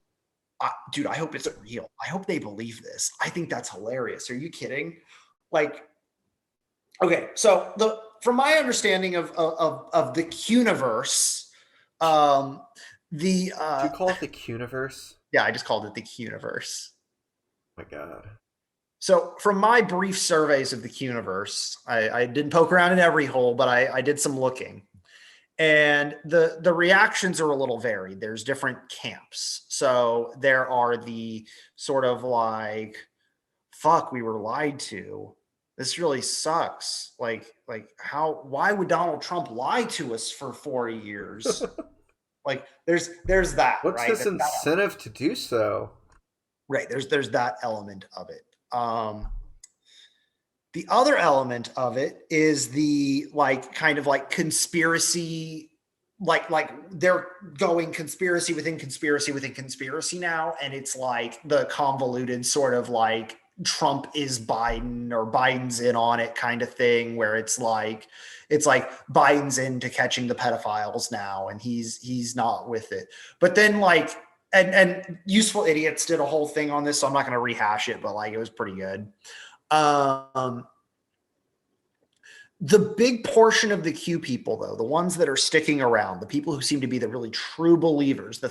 Dude, I hope it's real. I hope they believe this. I think that's hilarious. Are you kidding? Like, okay, so the from my understanding of the Quniverse, um, the Did you call it the Qniverse? yeah, I just called it the Quniverse. Oh my god. So, from my brief surveys of the Quniverse, I didn't poke around in every hole, but I did some looking, and the reactions are a little varied. There's different camps. So there are the sort of like, "Fuck, we were lied to. This really sucks." Like how? Why would Donald Trump lie to us for 4 years? Like there's that, What's right? his There's that incentive to do so? right. There's that element of it. The other element of it is the like kind of like conspiracy, like they're going conspiracy within conspiracy within conspiracy now, and it's like the convoluted sort of like Trump is Biden or Biden's in on it kind of thing, where it's like Biden's into catching the pedophiles now, and he's not with it. But then like and Useful Idiots did a whole thing on this, so I'm not going to rehash it, but like it was pretty good. Um, the big portion of the Q people, though, the ones that are sticking around, the people who seem to be the really true believers, the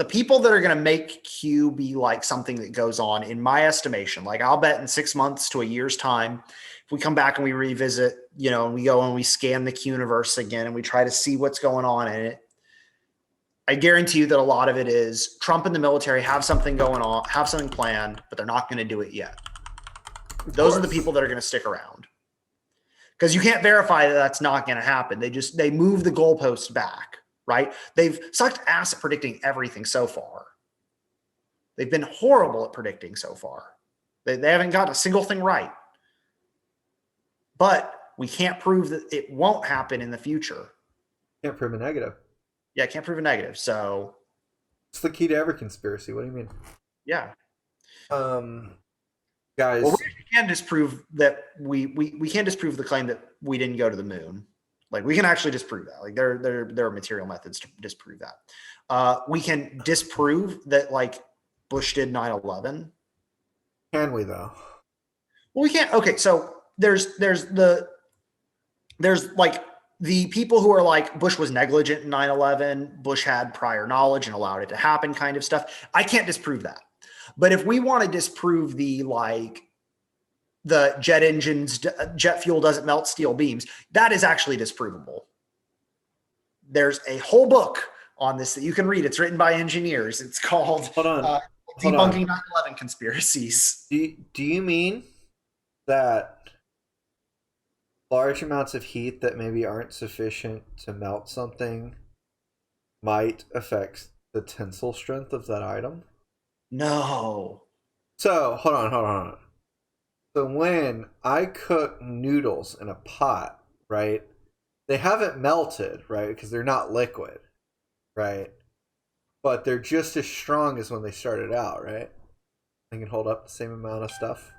people that are going to make Q be like something that goes on, in my estimation, like I'll bet in 6 months to a year's time, if we come back and we revisit, and we go and we scan the Q universe again and we try to see what's going on in it, I guarantee you that a lot of it is Trump and the military have something going on, have something planned, but they're not going to do it yet. Those are the people that are going to stick around, because you can't verify that that's not going to happen. They move the goalposts back, right? They've sucked ass at predicting everything so far. They've been horrible at predicting so far. They haven't got a single thing right. But we can't prove that it won't happen in the future. Can't prove a negative. Yeah, I can't prove a negative. So It's the key to every conspiracy. What do you mean? yeah. Um, Well, guys, we can disprove that we can disprove the claim that we didn't go to the moon. Like we can actually disprove that. Like there are material methods to disprove that. We can disprove that like Bush did 9/11. can we though? Well, we can't. Okay, so there's like the people who are like Bush was negligent in 9/11. Bush had prior knowledge and allowed it to happen kind of stuff. I can't disprove that. But if we want to disprove the jet engines, jet fuel doesn't melt steel beams, that is actually disprovable. There's a whole book on this that you can read. It's written by engineers. It's called Hold on. Debunking 9/11 Conspiracies. Do you mean that large amounts of heat that maybe aren't sufficient to melt something might affect the tensile strength of that item? No. So, hold on. So when I cook noodles in a pot, right? They haven't melted, right? Because they're not liquid, right? But they're just as strong as when they started out, right? They can hold up the same amount of stuff.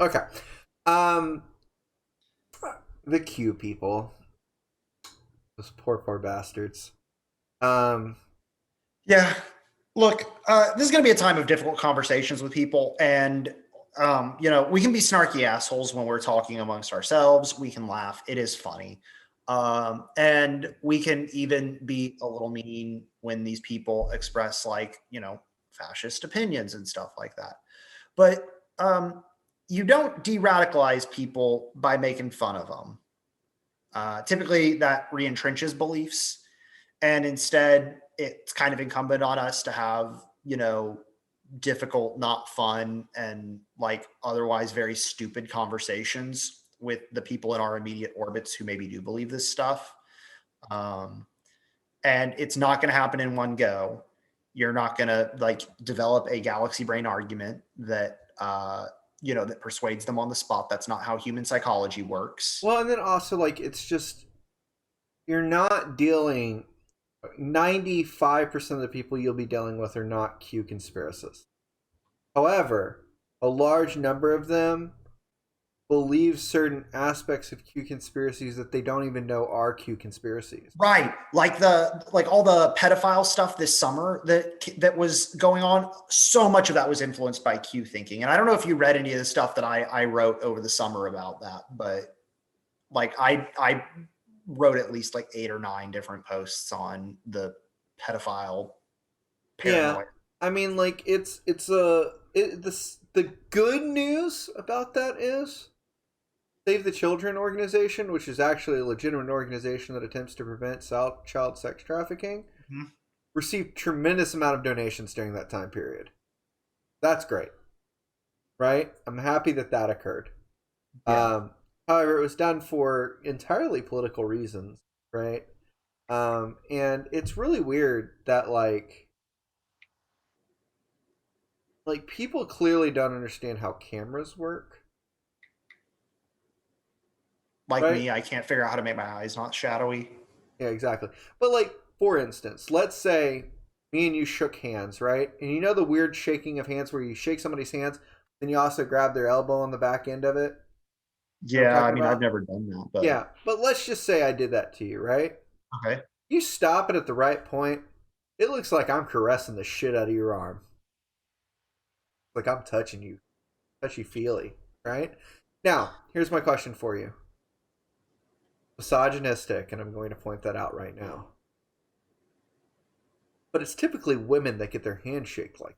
Okay. Um, the Q people, those poor bastards. Um, Yeah. Look, this is going to be a time of difficult conversations with people. And, we can be snarky assholes when we're talking amongst ourselves. We can laugh. It is funny. And we can even be a little mean when these people express, like, fascist opinions and stuff like that. But you don't de radicalize people by making fun of them. Typically, that re entrenches beliefs. And instead, it's kind of incumbent on us to have, difficult, not fun, and like otherwise very stupid conversations with the people in our immediate orbits who maybe do believe this stuff. Um, and it's not going to happen in one go. You're not going to like develop a galaxy brain argument that persuades them on the spot. That's not how human psychology works. well, and then also, like, it's just, you're not dealing 95% of the people you'll be dealing with are not Q conspiracists. However, a large number of them believe certain aspects of Q conspiracies that they don't even know are Q conspiracies. Right. Like all the pedophile stuff this summer that was going on, so much of that was influenced by Q thinking. And I don't know if you read any of the stuff that I wrote over the summer about that, but like I wrote at least like 8 or 9 different posts on the pedophile paranoia. Yeah. I mean, like the good news about that is Save the Children organization, which is actually a legitimate organization that attempts to prevent child sex trafficking, Mhm. received tremendous amount of donations during that time period. That's great, right? I'm happy that that occurred. Yeah. However, it was done for entirely political reasons, right? And it's really weird that like people clearly don't understand how cameras work, Like right? me, I can't figure out how to make my eyes not shadowy. Yeah, exactly. But like, for instance, let's say me and you shook hands, right? And you know the weird shaking of hands where you shake somebody's hands, then you also grab their elbow on the back end of it. You know what I'm Yeah, I talking mean, I've about? never done that, but Yeah, but let's just say I did that to you, right? okay. You stop it at the right point. It looks like I'm caressing the shit out of your arm. Like I'm touching you, touchy feely, right? Now, here's my question for you. Misogynistic, and I'm going to point that out right now. But it's typically women that get their hand shaked like.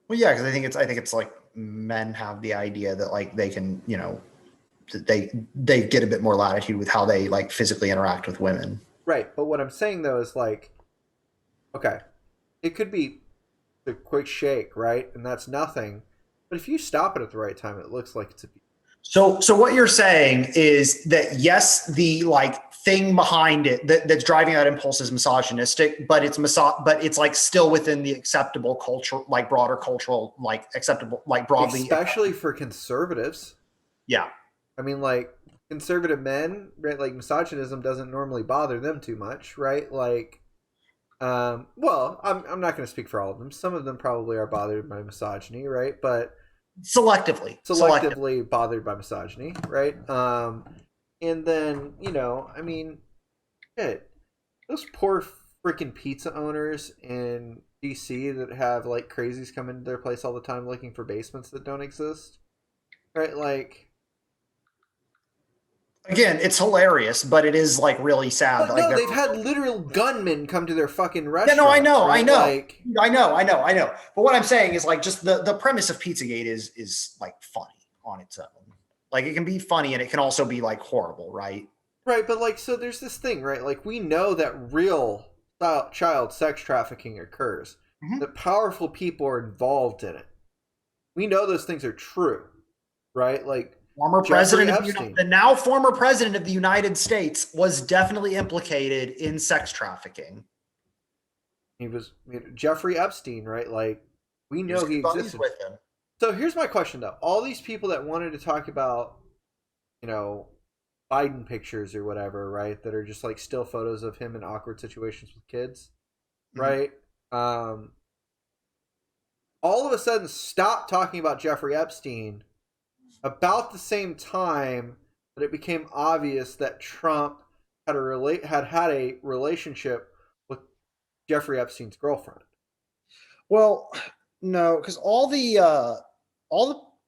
Well, yeah, because I think it's like men have the idea that like they can, they get a bit more latitude with how they like physically interact with women. Right, but what I'm saying though is like, okay, it could be a quick shake, right? And that's nothing. But if you stop it at the right time, it looks like it's a. So what you're saying is that yes, the like thing behind it that's driving that impulse is misogynistic, but but it's like still within the acceptable culture, like broader cultural, like acceptable, like broadly. Especially for conservatives. Yeah. I mean, like conservative men, right? Like misogynism doesn't normally bother them too much, right? Like, well, I'm not going to speak for all of them. Some of them probably are bothered by misogyny, right? But Selectively. selectively bothered by misogyny, right? And then I mean, shit, those poor freaking pizza owners in DC that have like crazies come into their place all the time looking for basements that don't exist, right? Like, Again, it's hilarious, but it is like really sad. but Like no, they're they've had literal gunmen come to their fucking yeah, no, I restaurants, know, I right? know, Like, I know. But what I'm saying is like just the premise of Pizzagate is like funny on its own. Like it can be funny and it can also be like horrible, right? right, but like, so there's this thing, right? Like, we know that real child sex trafficking occurs, Mhm. that powerful people are involved in it. We know those things are true, right? Like, Former Jeffrey president of Epstein. the now former president of the United States was definitely implicated in sex trafficking. He was Jeffrey Epstein, right? Like, we He was know he good buddies existed. with him. So here's my question, though. All these people that wanted to talk about, you know, Biden pictures or whatever, right? That are just like still photos of him in awkward situations with kids, Mhm. right? All of a sudden stop talking about Jeffrey Epstein about the same time that it became obvious that Trump had a relationship with Jeffrey Epstein's girlfriend. Well, no, because all the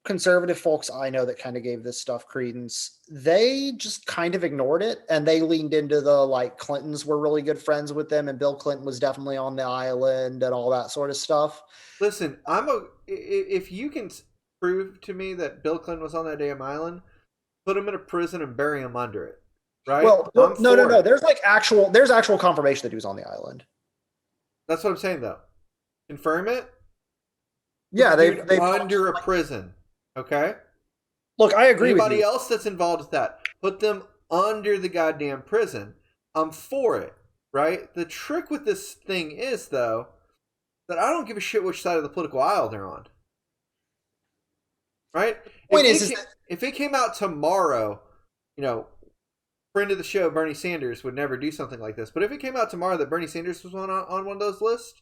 conservative folks I know that kind of gave this stuff credence, they just kind of ignored it and they leaned into the like Clintons were really good friends with them and Bill Clinton was definitely on the island and all that sort of stuff. Listen, if you can prove to me that Bill Clinton was on that damn island, put him in a prison and bury him under it. Right? Well, I'm for no. it. There's actual confirmation that he was on the island. That's what I'm saying though. Confirm it. Put Yeah, the dude they've under a prison. Okay? look. I agree with Anybody you. else that's involved with that, put them under the goddamn prison. I'm for it. Right? The trick with this thing is though that I don't give a shit which side of the political aisle they're on. Right? Point is that If it came out tomorrow, you know, friend of the show Bernie Sanders would never do something like this. But if it came out tomorrow that Bernie Sanders was on one of those lists,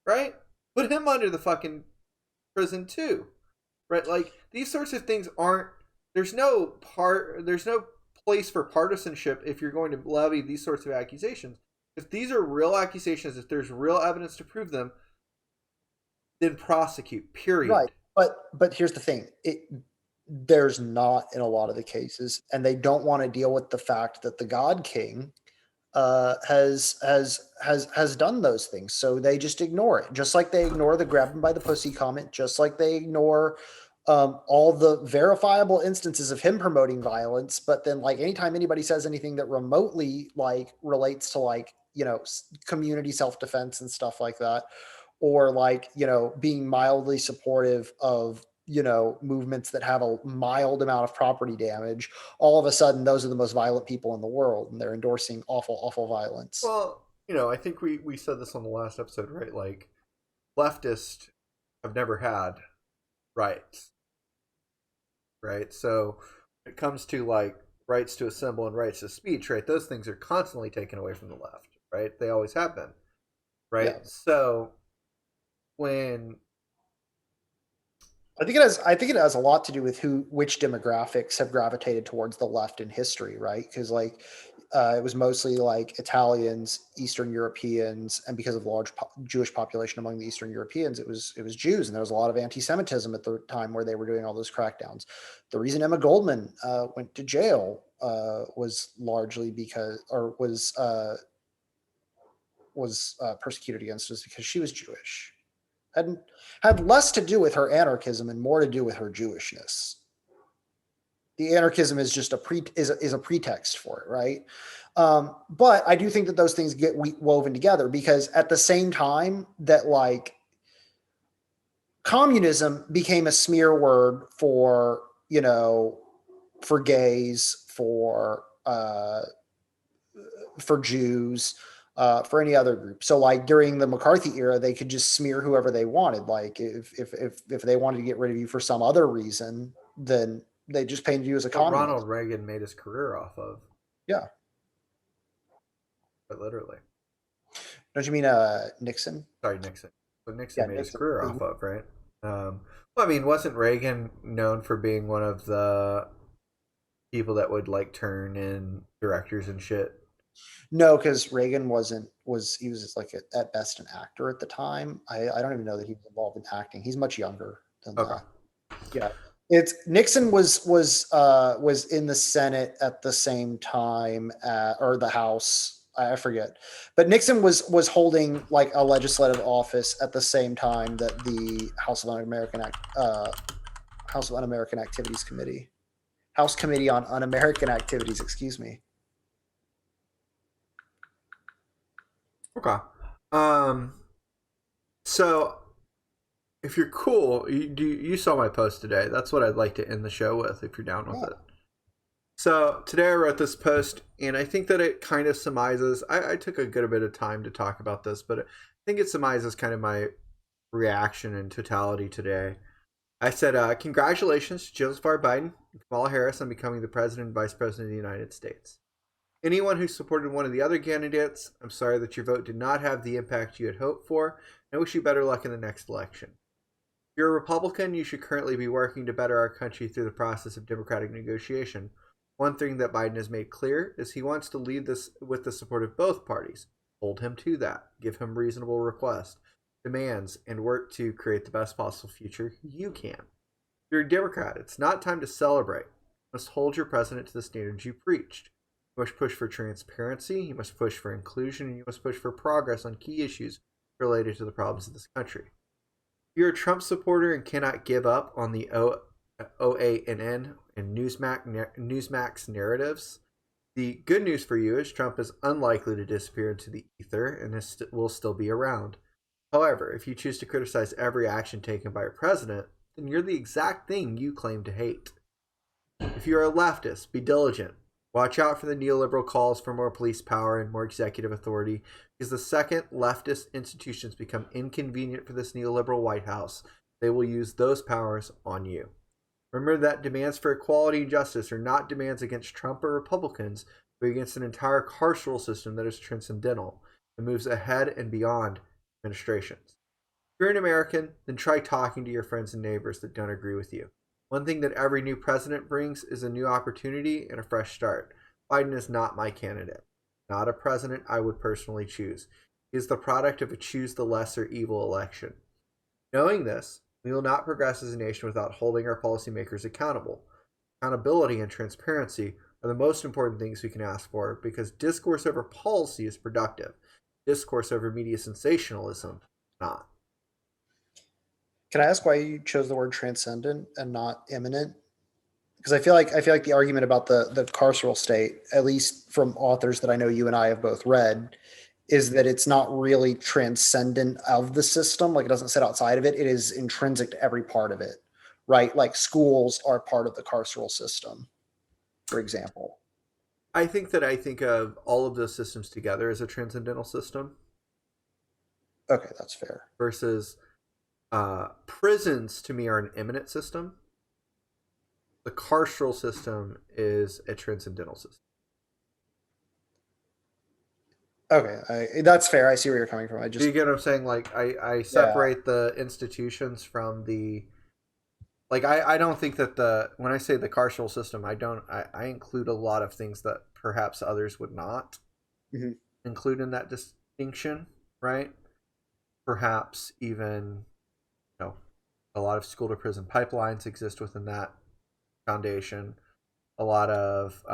right? Put him under the fucking prison too. Right? Like these sorts of things aren't. There's no place for partisanship if you're going to levy these sorts of accusations. If these are real accusations, if there's real evidence to prove them, then prosecute. Right. Period. But here's the thing. There's not in a lot of the cases, and they don't want to deal with the fact that the God King has done those things. So they just ignore it, just like they ignore the grab him by the pussy comment, just like they ignore all the verifiable instances of him promoting violence. But then, like, anytime anybody says anything that remotely like relates to like community self defense and stuff like that, or like being mildly supportive of movements that have a mild amount of property damage, all of a sudden those are the most violent people in the world and they're endorsing awful violence. Well, I think we said this on the last episode, right? Like, leftists have never had rights, right? So when it comes to like rights to assemble and rights to speech, right? Those things are constantly taken away from the left, right? They always have been, right? Yeah, So when I think it has a lot to do with which demographics have gravitated towards the left in history, right? Because like it was mostly like Italians, Eastern Europeans, and because of the large Jewish population among the Eastern Europeans, it was Jews, and there was a lot of anti-Semitism at the time where they were doing all those crackdowns. The reason Emma Goldman went to jail was largely because, or was persecuted against, was because she was Jewish. Had had less to do with her anarchism and more to do with her Jewishness. The anarchism is just is a pretext for it, right? But I do think that those things get woven together, because at the same time that like communism became a smear word for for gays, for Jews, for any other group. So like during the McCarthy era, they could just smear whoever they wanted. Like if they wanted to get rid of you for some other reason, then they just painted you as a what communist. Ronald Reagan made his career off of, Yeah. but literally, Don't you mean Nixon? sorry, Nixon. What Nixon Yeah, made his Nixon. career off of, right? Well, I mean, wasn't Reagan known for being one of the people that would like turn in directors and shit? No, because Reagan he was just like at best an actor at the time. I don't even know that he was involved in acting. He's much younger than Okay. that. Yeah. It's Nixon was in the Senate at the same time, or the House, I forget. But Nixon was holding like a legislative office at the same time that the House of Un-American Activities Committee, House Committee on Un-American Activities, excuse me. Okay. Um. So if you're cool, you saw my post today. That's what I'd like to end the show with, if you're down with Yeah. it. So today I wrote this post, and I think that it kind of surmises. I took a good bit of time to talk about this, but I think it surmises kind of my reaction in totality today. I said, congratulations to Joseph R. Biden and Kamala Harris on becoming the president and vice president of the United States. Anyone who supported one of the other candidates, I'm sorry that your vote did not have the impact you had hoped for, and I wish you better luck in the next election. If you're a Republican, you should currently be working to better our country through the process of democratic negotiation. One thing that Biden has made clear is he wants to lead this with the support of both parties. Hold him to that. Give him reasonable requests, demands, and work to create the best possible future you can. If you're a Democrat, it's not time to celebrate. You must hold your president to the standards you preached. You must push for transparency, you must push for inclusion, and you must push for progress on key issues related to the problems of this country. If you're a Trump supporter and cannot give up on the OANN and Newsmax narratives, the good news for you is Trump is unlikely to disappear into the ether and will still be around. However, if you choose to criticize every action taken by a president, then you're the exact thing you claim to hate. If you're a leftist, be diligent. Watch out for the neoliberal calls for more police power and more executive authority, because the second leftist institutions become inconvenient for this neoliberal White House, they will use those powers on you. Remember that demands for equality and justice are not demands against Trump or Republicans, but against an entire carceral system that is transcendental and moves ahead and beyond administrations. If you're an American, then try talking to your friends and neighbors that don't agree with you. One thing that every new president brings is a new opportunity and a fresh start. Biden is not my candidate, not a president I would personally choose. He is the product of a choose the lesser evil election. Knowing this, we will not progress as a nation without holding our policymakers accountable. Accountability and transparency are the most important things we can ask for because discourse over policy is productive. Discourse over media sensationalism, not. Can I ask why you chose the word transcendent and not imminent? Because I feel like the argument about the carceral state, at least from authors that I know you and I have both read, is that it's not really transcendent of the system. Like it doesn't sit outside of it. It is intrinsic to every part of it, right? Like schools are part of the carceral system, for example. I think that I think of all of those systems together as a transcendental system Okay, that's fair. versus prisons to me are an imminent system. The carceral system is a transcendental system. Okay, that's fair. I see where you're coming from. I Do you just get what I'm saying? Like I yeah. separate the institutions from the like I don't think that the when I say the carceral system, I include a lot of things that perhaps others would not Mhm. include in that distinction, right? Perhaps even you know a lot of school to prison pipelines exist within that foundation. A lot of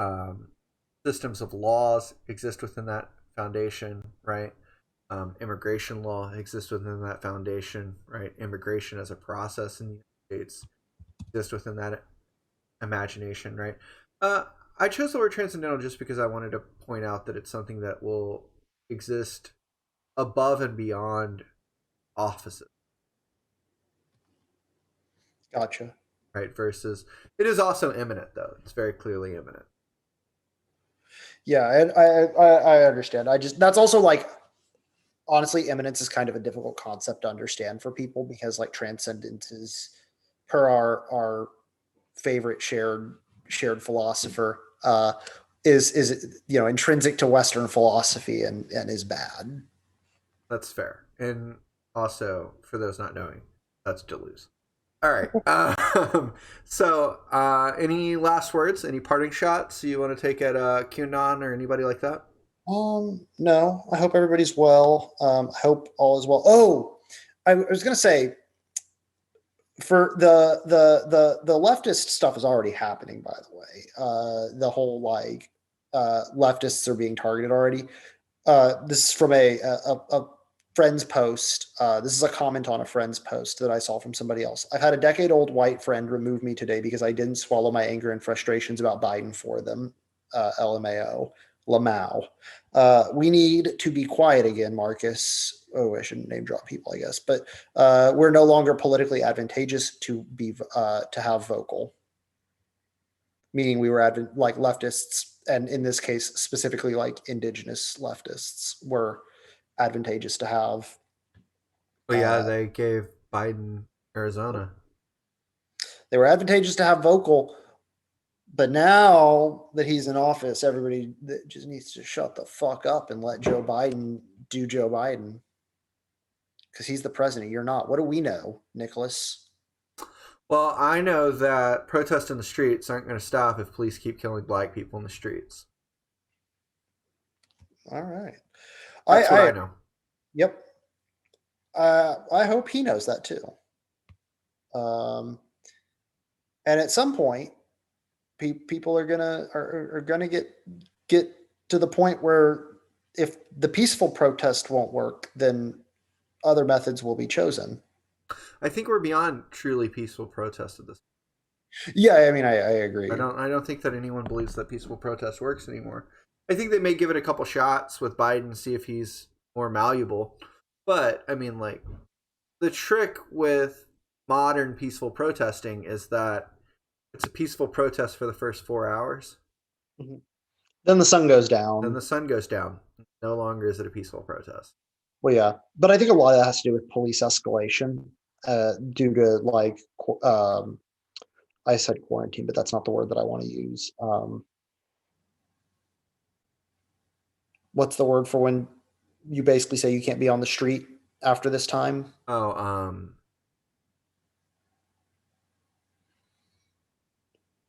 systems of laws exist within that foundation, right? Immigration law exists within that foundation, right? Immigration as a process in the United States exists within that imagination, right? Uh, I chose the word transcendental just because I wanted to point out that it's something that will exist above and beyond offices, Gotcha. right? Versus it is also imminent, though. It's very clearly imminent. Yeah, I understand. I just that's also like honestly, imminence is kind of a difficult concept to understand for people because like transcendence is per our favorite shared philosopher is intrinsic to Western philosophy and is bad. That's fair. And also, for those not knowing, that's Deleuze. All right. Any last words? Any parting shots you want to take at QAnon or anybody like that? No, I hope everybody's well. I hope all is well. Oh, I was gonna say for the leftist stuff is already happening, by the way. The whole like leftists are being targeted already. This is from a friend's post. This is a comment on a friend's post that I saw from somebody else. I've had a decade-old white friend remove me today because I didn't swallow my anger and frustrations about Biden for them. LMAO, Lamau. We need to be quiet again, Marcus. Oh, I shouldn't name drop people, I guess, but we're no longer politically advantageous to have vocal. Meaning we were like leftists, and in this case specifically like indigenous leftists were advantageous to have. Well, yeah, Uh, they gave Biden Arizona. they were advantageous to have vocal, but now that he's in office, everybody just needs to shut the fuck up and let Joe Biden do Joe Biden because he's the president. You're not. What do we know, Nicholas? Well, I know that protests in the streets aren't going to stop if police keep killing black people in the streets. All right. That's what I I know. yep. I hope he knows that too. Um, and at some point, people are gonna get to the point where if the peaceful protest won't work, then other methods will be chosen. I think we're beyond truly peaceful protest at this. Yeah, I mean, I agree. I don't think that anyone believes that peaceful protest works anymore. I think they may give it a couple shots with Biden, see if he's more malleable. But I mean, like the trick with modern peaceful protesting is that it's a peaceful protest for the first 4 hours. Mhm. Then the sun goes Then down. the sun goes down. No longer is it a peaceful protest. Well, yeah, but I think a lot of that has to do with police escalation, due to like I said quarantine, but that's not the word that I want to use. What's the word for when you basically say you can't be on the street after this time? Oh,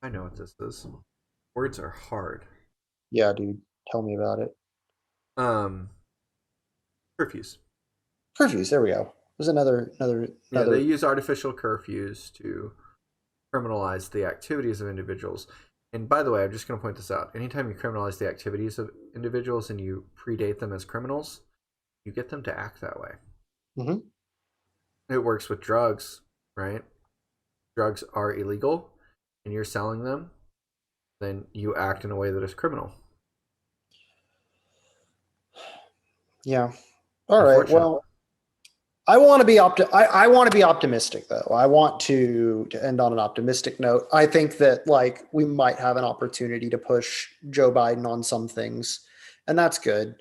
I know what this is. Words are hard. Yeah, dude. Tell me about it. Um, Curfews. Curfews. There we go. There's Yeah, they another. use artificial curfews to criminalize the activities of individuals. And by the way, I'm just going to point this out. Anytime you criminalize the activities of individuals and you predate them as criminals, you get them to act that way. Mm-hmm. It works with drugs, right? Drugs are illegal and you're selling them, then you act in a way that is criminal. Yeah. All right. Well, I want to be I want to be optimistic though. I want to end on an optimistic note. I think that like we might have an opportunity to push Joe Biden on some things, and that's good.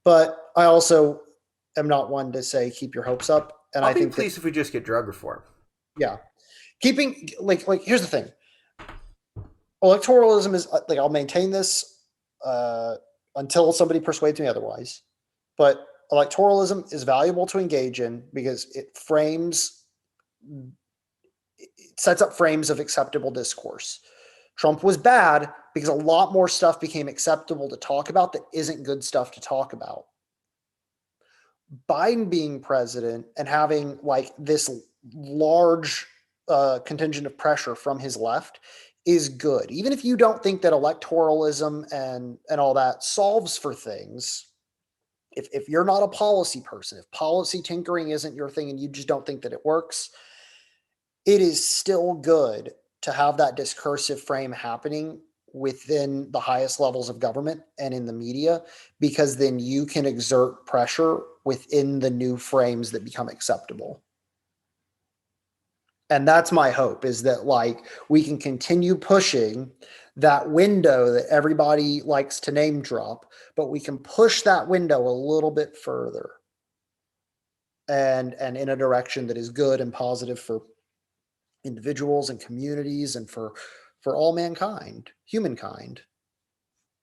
But I also am not one to say keep your hopes up. And I'll I be think pleased that if we just get drug reform. yeah, keeping like here's the thing. Electoralism is like I'll maintain this until somebody persuades me otherwise. But electoralism is valuable to engage in because it sets up frames of acceptable discourse. Trump was bad because a lot more stuff became acceptable to talk about that isn't good stuff to talk about. Biden being president and having like this large contingent of pressure from his left is good. Even if you don't think that electoralism and all that solves for things, if you're not a policy person, if policy tinkering isn't your thing and you just don't think that it works, it is still good to have that discursive frame happening within the highest levels of government and in the media, because then you can exert pressure within the new frames that become acceptable. And that's my hope, is that like we can continue pushing that window that everybody likes to name drop, but we can push that window a little bit further and in a direction that is good and positive for individuals and communities and for all mankind, humankind.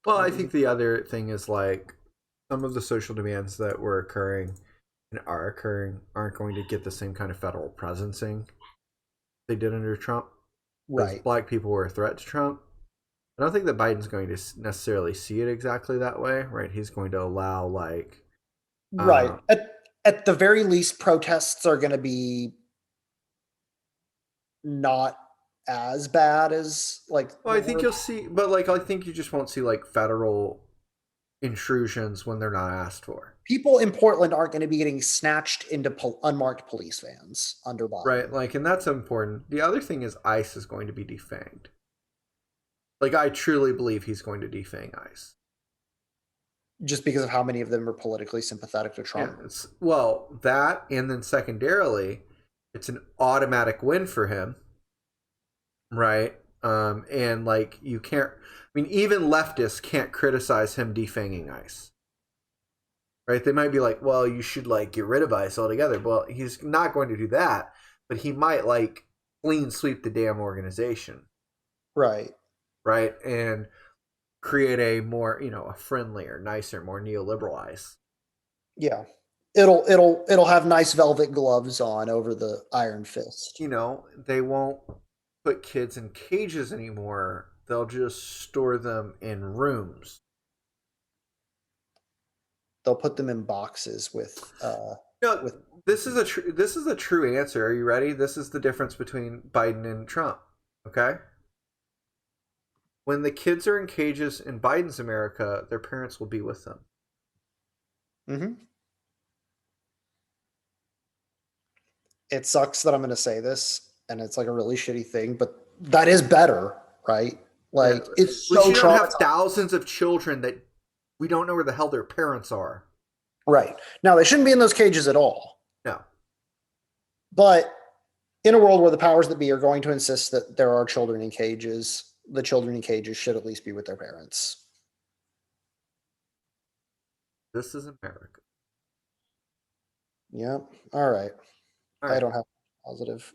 Well, I think the other thing is like some of the social demands that were occurring and are occurring aren't going to get the same kind of federal presencing they did under Trump. Because Right. black people were a threat to Trump. I don't think that Biden's going to necessarily see it exactly that way, right? He's going to allow like Right. At the very least, protests are going to be not as bad as like well, I think you'll see, but like I think you just won't see like federal intrusions when they're not asked for. people in Portland aren't going to be getting snatched into unmarked police vans under Biden. Right, like, and that's important. The other thing is ICE is going to be defanged. Like, I truly believe he's going to defang ICE. Just because of how many of them are politically sympathetic to Trump. Yeah, well, that, and then secondarily, it's an automatic win for him, right? And like you can't. I mean, even leftists can't criticize him defanging ICE, right? They might be like, "Well, you should like get rid of ICE altogether." Well, he's not going to do that, but he might like clean sweep the damn organization, right? Right, and create a more, a friendlier, nicer, more neoliberal ICE. Yeah, it'll have nice velvet gloves on over the iron fist. They won't put kids in cages anymore. They'll just store them in rooms. They'll put them in boxes with. This is a true answer. Are you ready? This is the difference between Biden and Trump. Okay. When the kids are in cages in Biden's America, their parents will be with them. Mm-hmm. It sucks that I'm going to say this, and it's like a really shitty thing, but that is better, right? Like it's so we don't have thousands of children that we don't know where the hell their parents are. Right. Now they shouldn't be in those cages at all. No. But in a world where the powers that be are going to insist that there are children in cages, the children in cages should at least be with their parents. This is America. Yeah. All right. I don't have positive